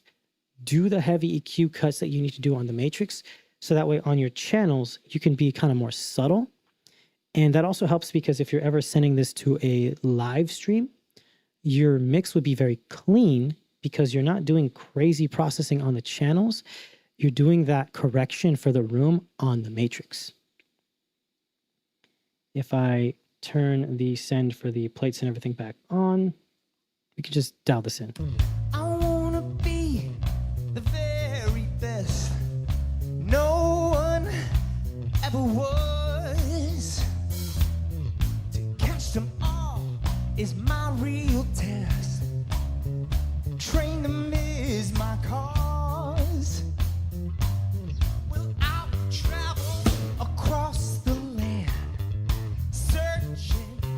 Speaker 1: Do the heavy EQ cuts that you need to do on the matrix, so that way on your channels, you can be kind of more subtle. And that also helps because if you're ever sending this to a live stream, your mix would be very clean because you're not doing crazy processing on the channels. You're doing that correction for the room on the matrix. If I turn the send for the plates and everything back on, we can just dial this in.
Speaker 2: I wanna be the very best. No one ever was. To catch them all is my real test. Train them is my cause. Well, I'll travel across the land, searching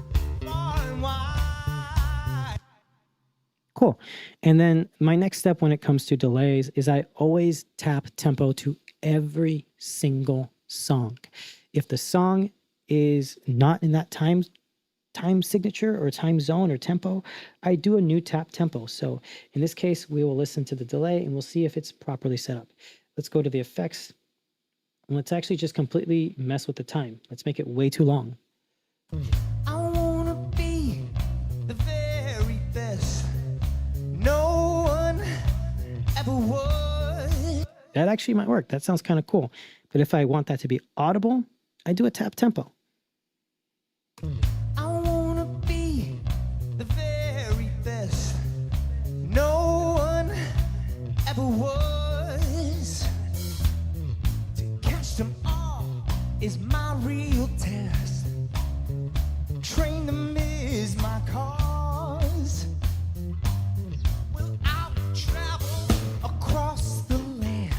Speaker 2: far and wide.
Speaker 1: Cool. And then my next step when it comes to delays is I always tap tempo to every single song. If the song is not in that time signature or time zone or tempo, I do a new tap tempo. So in this case, we will listen to the delay and we'll see if it's properly set up. Let's go to the effects and let's actually just completely mess with the time. Let's make it way too long.
Speaker 2: I wanna be the very best. No one ever was.
Speaker 1: That actually might work. That sounds kind of cool. But if I want that to be audible, I do a tap tempo.
Speaker 2: I wanna be the very best. No one ever was. To catch them all is my real test. Train them is my cause. Well, I'll travel across the land.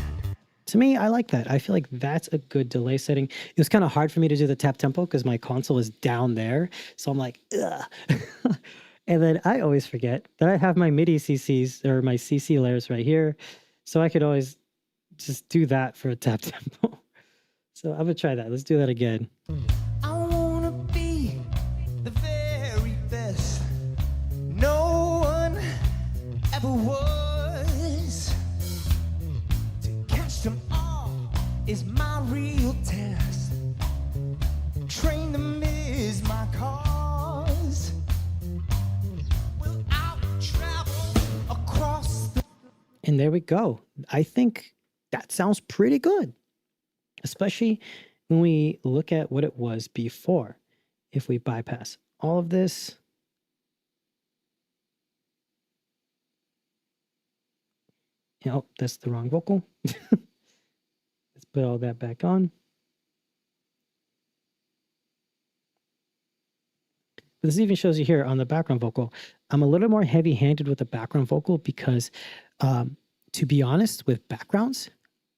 Speaker 1: To me, I like that. I feel like that's a good delay setting. It was kind of hard for me to do the tap tempo because my console is down there. So I'm like, ugh. And then I always forget that I have my MIDI CCs or my CC layers right here. So I could always just do that for a tap tempo. So I'm gonna try that. Let's do that again.
Speaker 2: I wanna be the very best. No one ever was. To catch them all is my real test. Train them is my cause. Well, I'll travel across the.
Speaker 1: And there we go. I think that sounds pretty good, especially when we look at what it was before. If we bypass all of this, oh, that's the wrong vocal. Let's put all that back on. This even shows you here on the background vocal. I'm a little more heavy-handed with the background vocal because, to be honest, with backgrounds,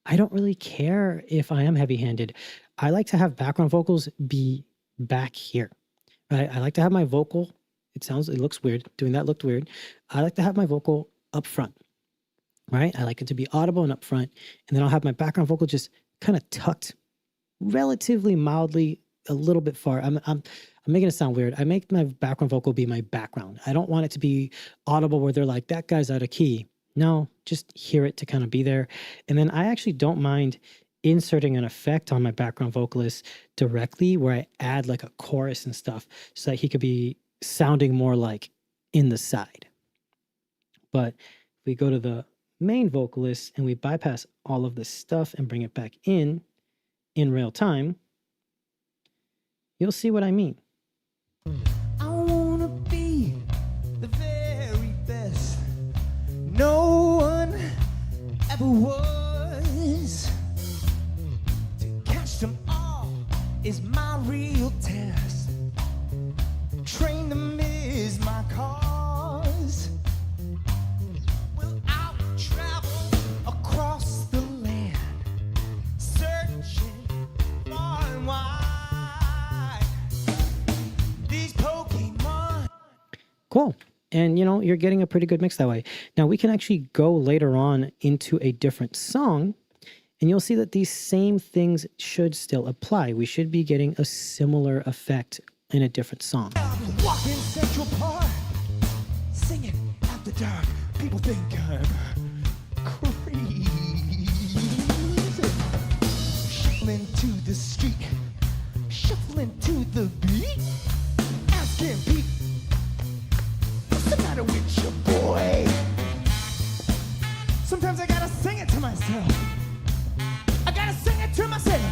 Speaker 1: I don't really care if I am heavy-handed. I like to have background vocals be back here. Right? I like to have my vocal. It looks weird. Doing that looked weird. I like to have my vocal up front. Right? I like it to be audible and up front, and then I'll have my background vocal just kind of tucked relatively mildly a little bit far. I'm making it sound weird. I make my background vocal be my background. I don't want it to be audible where they're like, that guy's out of key. No, just hear it to kind of be there. And then I actually don't mind inserting an effect on my background vocalist directly where I add like a chorus and stuff so that he could be sounding more like in the side. But if we go to the main vocalist and we bypass all of this stuff and bring it back in real time, you'll see what I mean.
Speaker 2: I wanna be the very best. No one ever was. To catch them all is my real test. Train them is my cause. Well, I will travel across the land, searching far and wide. These Pokemon.
Speaker 1: Cool. And, you're getting a pretty good mix that way. Now, we can actually go later on into a different song, and you'll see that these same things should still apply. We should be getting a similar effect in a different song.
Speaker 2: Walking Central Park, singing after dark. People think I'm crazy. Shuffling to the street, shuffling to the beat, asking people, what's the matter with your boy? Sometimes I gotta sing it to myself. I gotta sing it to myself.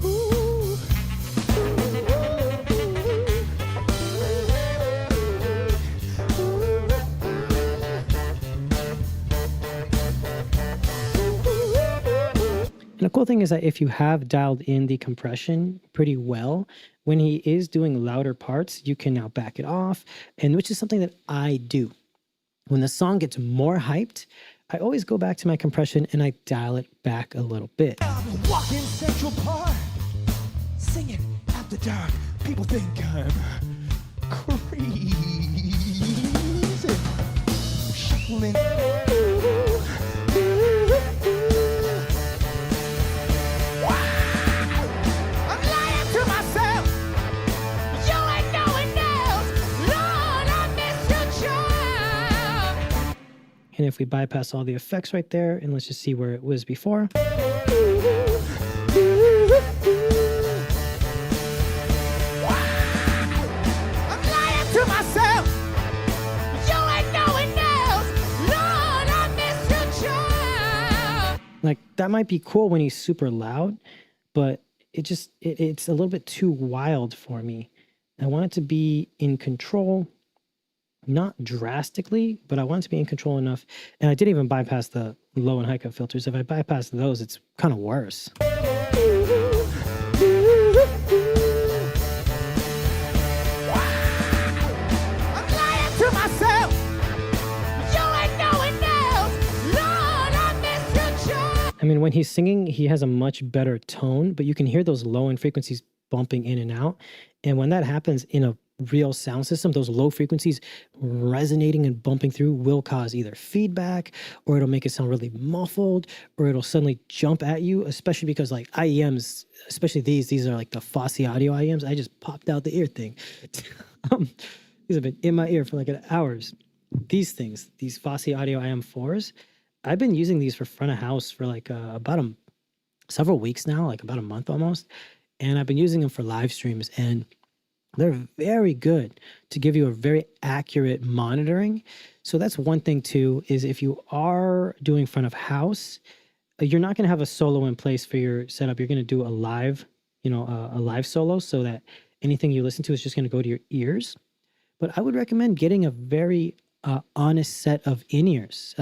Speaker 2: Ooh.
Speaker 1: And the cool thing is that if you have dialed in the compression pretty well, when he is doing louder parts, you can now back it off, and which is something that I do. When the song gets more hyped, I always go back to my compression and I dial it back a little bit.
Speaker 2: Walking Central Park, singing after dark. People think I'm crazy. Shuffling.
Speaker 1: And if we bypass all the effects right there, and let's just see where it was before. Like, that might be cool when he's super loud, but it's a little bit too wild for me. I want it to be in control. Not drastically, but I want it to be in control enough. And I didn't even bypass the low and high cut filters. If I bypass those, it's kind of worse. I mean, when he's singing, he has a much better tone, but you can hear those low end frequencies bumping in and out. And when that happens in a real sound system, those low frequencies resonating and bumping through will cause either feedback, or it'll make it sound really muffled, or it'll suddenly jump at you, especially because like IEMs, especially these are like the Fosse audio IEMs. I just popped out the ear thing. These have been in my ear for like hours. These things, these Fosse audio IM4s, I've been using these for front of house for like several weeks now, like about a month almost. And I've been using them for live streams, and they're very good to give you a very accurate monitoring. So that's one thing too, is if you are doing front of house, you're not going to have a solo in place for your setup. You're going to do a live, a live solo, so that anything you listen to is just going to go to your ears. But I would recommend getting a very honest set of in-ears.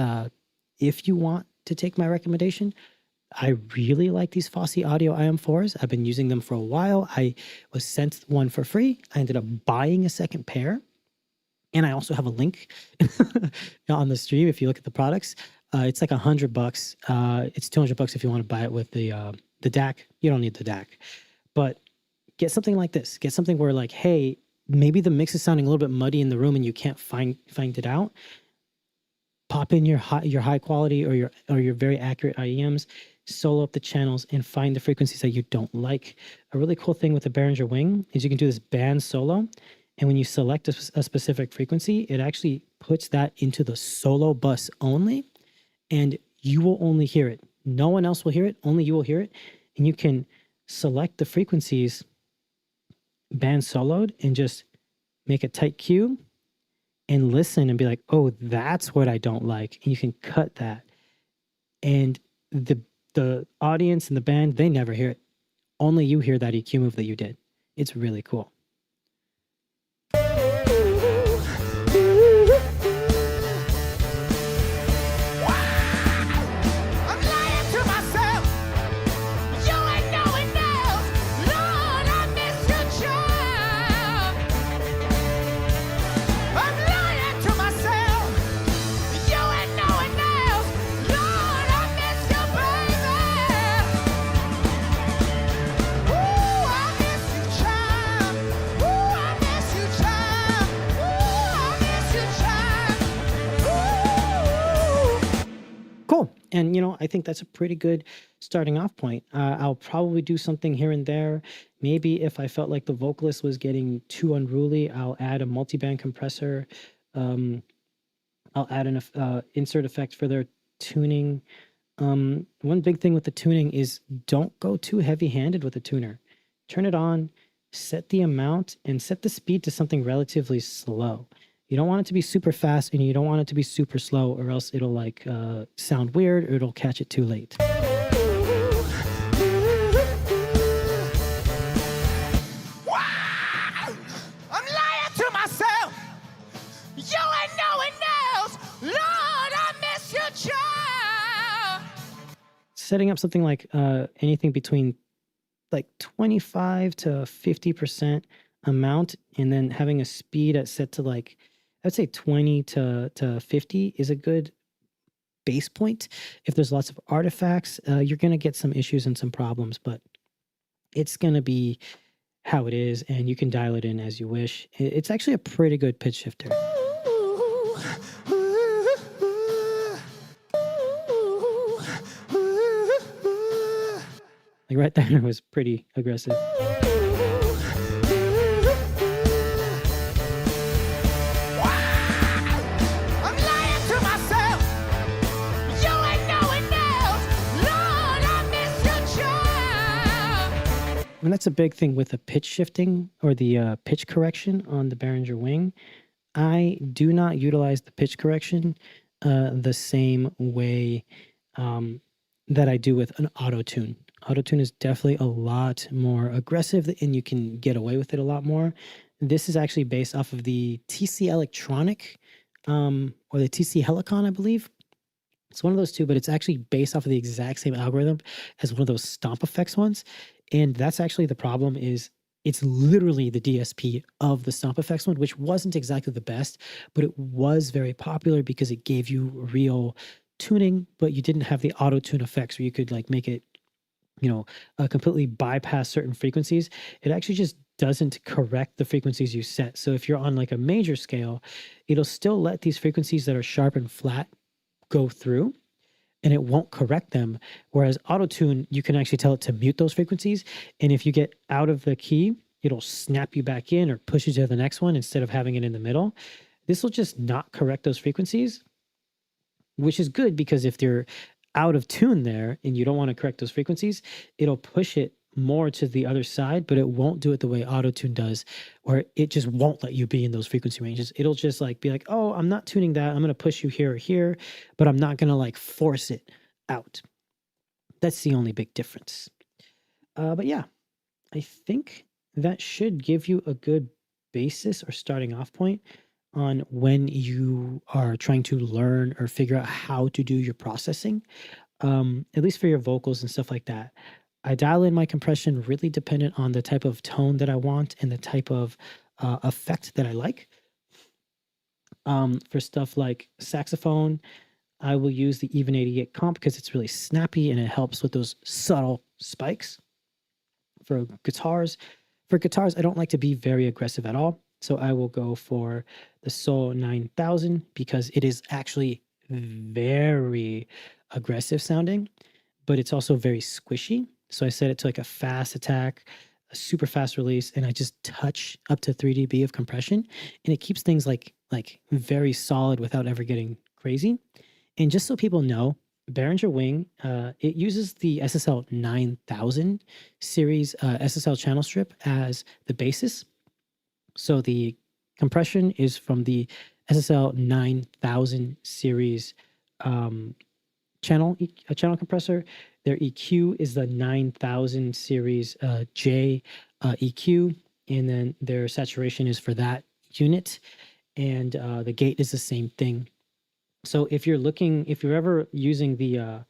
Speaker 1: If you want to take my recommendation, I really like these Fosse Audio IM4s. I've been using them for a while. I was sent one for free. I ended up buying a second pair. And I also have a link on the stream. If you look at the products, it's like $100. It's $200 if you want to buy it with the DAC. You don't need the DAC, but get something like this. Get something where like, hey, maybe the mix is sounding a little bit muddy in the room and you can't find it out. Pop in your high quality or your very accurate IEMs, solo up the channels, and find the frequencies that you don't like. A really cool thing with the Behringer Wing is you can do this band solo. And when you select a specific frequency, it actually puts that into the solo bus only, and you will only hear it. No one else will hear it, only you will hear it. And you can select the frequencies band soloed and just make a tight cue and listen and be like, oh, that's what I don't like. And you can cut that. And the audience and the band, they never hear it. Only you hear that EQ move that you did. It's really cool. And, I think that's a pretty good starting off point. I'll probably do something here and there. Maybe if I felt like the vocalist was getting too unruly, I'll add a multiband compressor. I'll add an insert effect for their tuning. One big thing with the tuning is don't go too heavy-handed with the tuner. Turn it on, set the amount, and set the speed to something relatively slow. You don't want it to be super fast and you don't want it to be super slow, or else it'll like sound weird or it'll catch it too late.
Speaker 2: Wow, I'm lying to myself. You ain't no one else. Lord, I miss your child.
Speaker 1: Setting up something like anything between like 25 to 50% amount, and then having a speed at set to like, I'd say 20 to 50 is a good base point. If there's lots of artifacts, you're going to get some issues and some problems, but it's going to be how it is, and you can dial it in as you wish. It's actually a pretty good pitch shifter. Like right there was pretty aggressive. And that's a big thing with the pitch shifting or the pitch correction on the Behringer Wing. I do not utilize the pitch correction the same way that I do with an auto-tune. Auto-tune is definitely a lot more aggressive and you can get away with it a lot more. This is actually based off of the TC Electronic or the TC Helicon, I believe. It's one of those two, but it's actually based off of the exact same algorithm as one of those stomp effects ones. And that's actually the problem, is it's literally the DSP of the stomp effects one, which wasn't exactly the best, but it was very popular because it gave you real tuning, but you didn't have the auto tune effects where you could like make it, completely bypass certain frequencies. It actually just doesn't correct the frequencies you set. So if you're on like a major scale, it'll still let these frequencies that are sharp and flat go through, and it won't correct them. Whereas auto-tune, you can actually tell it to mute those frequencies. And if you get out of the key, it'll snap you back in or push you to the next one instead of having it in the middle. This will just not correct those frequencies, which is good because if they're out of tune there and you don't want to correct those frequencies, it'll push it more to the other side, but it won't do it the way auto-tune does, or it just won't let you be in those frequency ranges. It'll just like be like, oh, I'm not tuning that. I'm going to push you here or here, but I'm not going to like force it out. That's the only big difference. But yeah, I think that should give you a good basis or starting off point on when you are trying to learn or figure out how to do your processing. at least for your vocals and stuff like that. I dial in my compression really dependent on the type of tone that I want and the type of effect that I like. For stuff like saxophone, I will use the Even 88 comp because it's really snappy and it helps with those subtle spikes. For guitars, I don't like to be very aggressive at all. So I will go for the Soul 9000 because it is actually very aggressive sounding, but it's also very squishy. So I set it to like a fast attack, a super fast release, and I just touch up to 3 dB of compression, and it keeps things like very solid without ever getting crazy. And just so people know, Behringer Wing, it uses the SSL 9000 series SSL channel strip as the basis. So the compression is from the SSL 9000 series channel compressor. Their EQ is the 9000 series J EQ, and then their saturation is for that unit, and the gate is the same thing. So if you're ever using the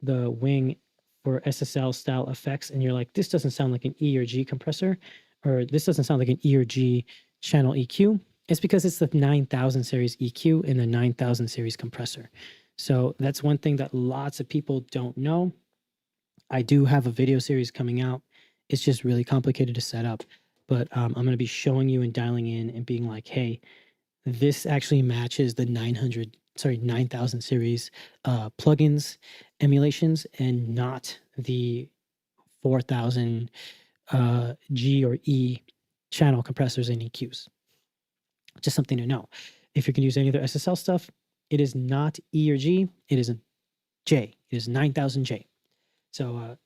Speaker 1: Wing for SSL style effects, and you're like, this doesn't sound like an E or G compressor, or this doesn't sound like an E or G channel EQ, it's because it's the 9000 series EQ and the 9000 series compressor. So that's one thing that lots of people don't know. I do have a video series coming out. It's just really complicated to set up, but I'm going to be showing you and dialing in and being like, hey, this actually matches the 9000 series plugins emulations and not the 4000 G or E channel compressors and EQs. Just something to know. If you're going to use any other SSL stuff, it is not E or G, it is a J. It is 9000J. So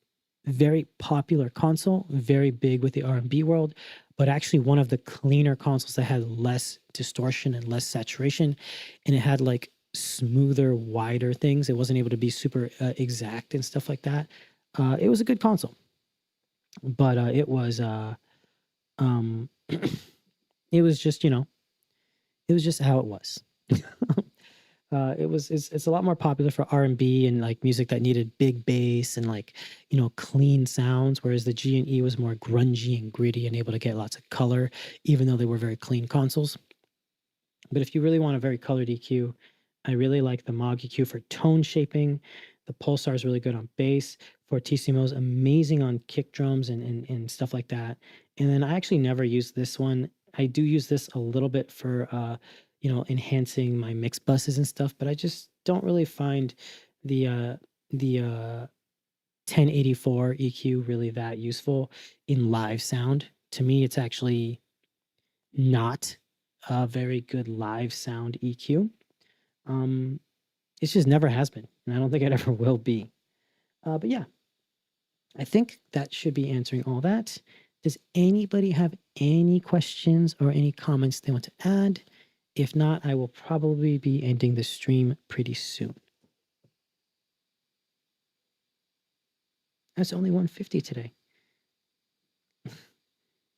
Speaker 1: very popular console, very big with the R&B world, but actually one of the cleaner consoles that had less distortion and less saturation, and it had like smoother, wider things. It wasn't able to be super exact and stuff like that. It was a good console, but it was it was just, it was just how it was. It's a lot more popular for R&B and like music that needed big bass and like, clean sounds, whereas the G and E was more grungy and gritty and able to get lots of color, even though they were very clean consoles. But if you really want a very colored EQ, I really like the Moog EQ for tone shaping. The Pulsar is really good on bass. Fortissimo is amazing on kick drums and stuff like that. And then I actually never use this one. I do use this a little bit for enhancing my mix buses and stuff, but I just don't really find the 1084 EQ really that useful in live sound. To me, it's actually not a very good live sound EQ. It just never has been, and I don't think it ever will be. But yeah, I think that should be answering all that. Does anybody have any questions or any comments they want to add? If not, I will probably be ending the stream pretty soon. That's only 1:50 today.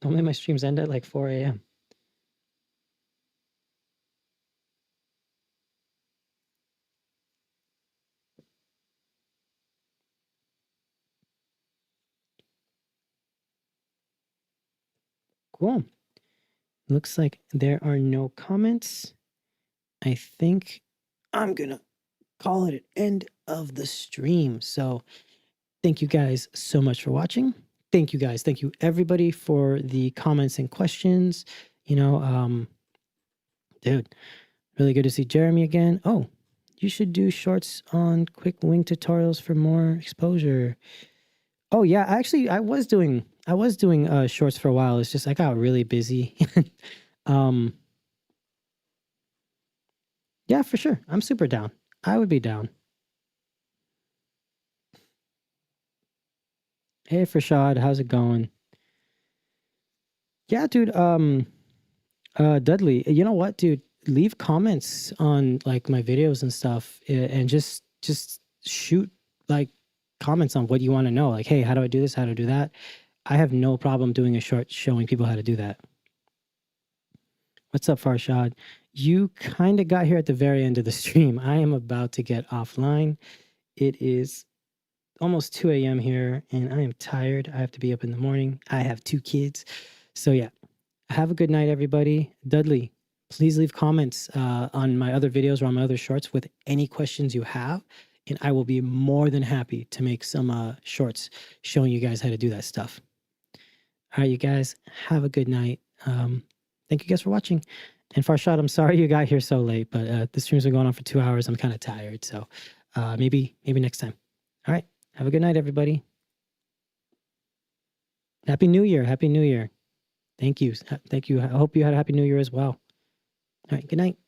Speaker 1: Normally my streams end at like 4 a.m. Cool. Looks like there are no comments. I think I'm gonna call it an end of the stream. So thank you guys so much for watching. Thank you guys. Thank you everybody for the comments and questions. Dude, really good to see Jeremy again. Oh, you should do shorts on quick wing tutorials for more exposure. Oh yeah, actually I was doing shorts for a while. It's just I got really busy. Yeah, for sure. I'm super down. I would be down. Hey Farshad, how's it going? Yeah, dude. Dudley, you know what, dude? Leave comments on like my videos and stuff, and just shoot like comments on what you want to know. Like, hey, how do I do this? How do I do that? I have no problem doing a short showing people how to do that. What's up, Farshad? You kind of got here at the very end of the stream. I am about to get offline, It is almost 2 a.m. here, and I am tired. I have to be up in the morning. I have 2 kids. So yeah, have a good night, everybody. Dudley, please leave comments on my other videos or on my other shorts with any questions you have, and I will be more than happy to make some shorts showing you guys how to do that stuff. All right, you guys, have a good night. Thank you guys for watching. And Farshad, I'm sorry you got here so late, but the stream's been going on for 2 hours. I'm kind of tired, so maybe next time. All right, have a good night, everybody. Happy New Year. Happy New Year. Thank you. Thank you. I hope you had a Happy New Year as well. All right, good night.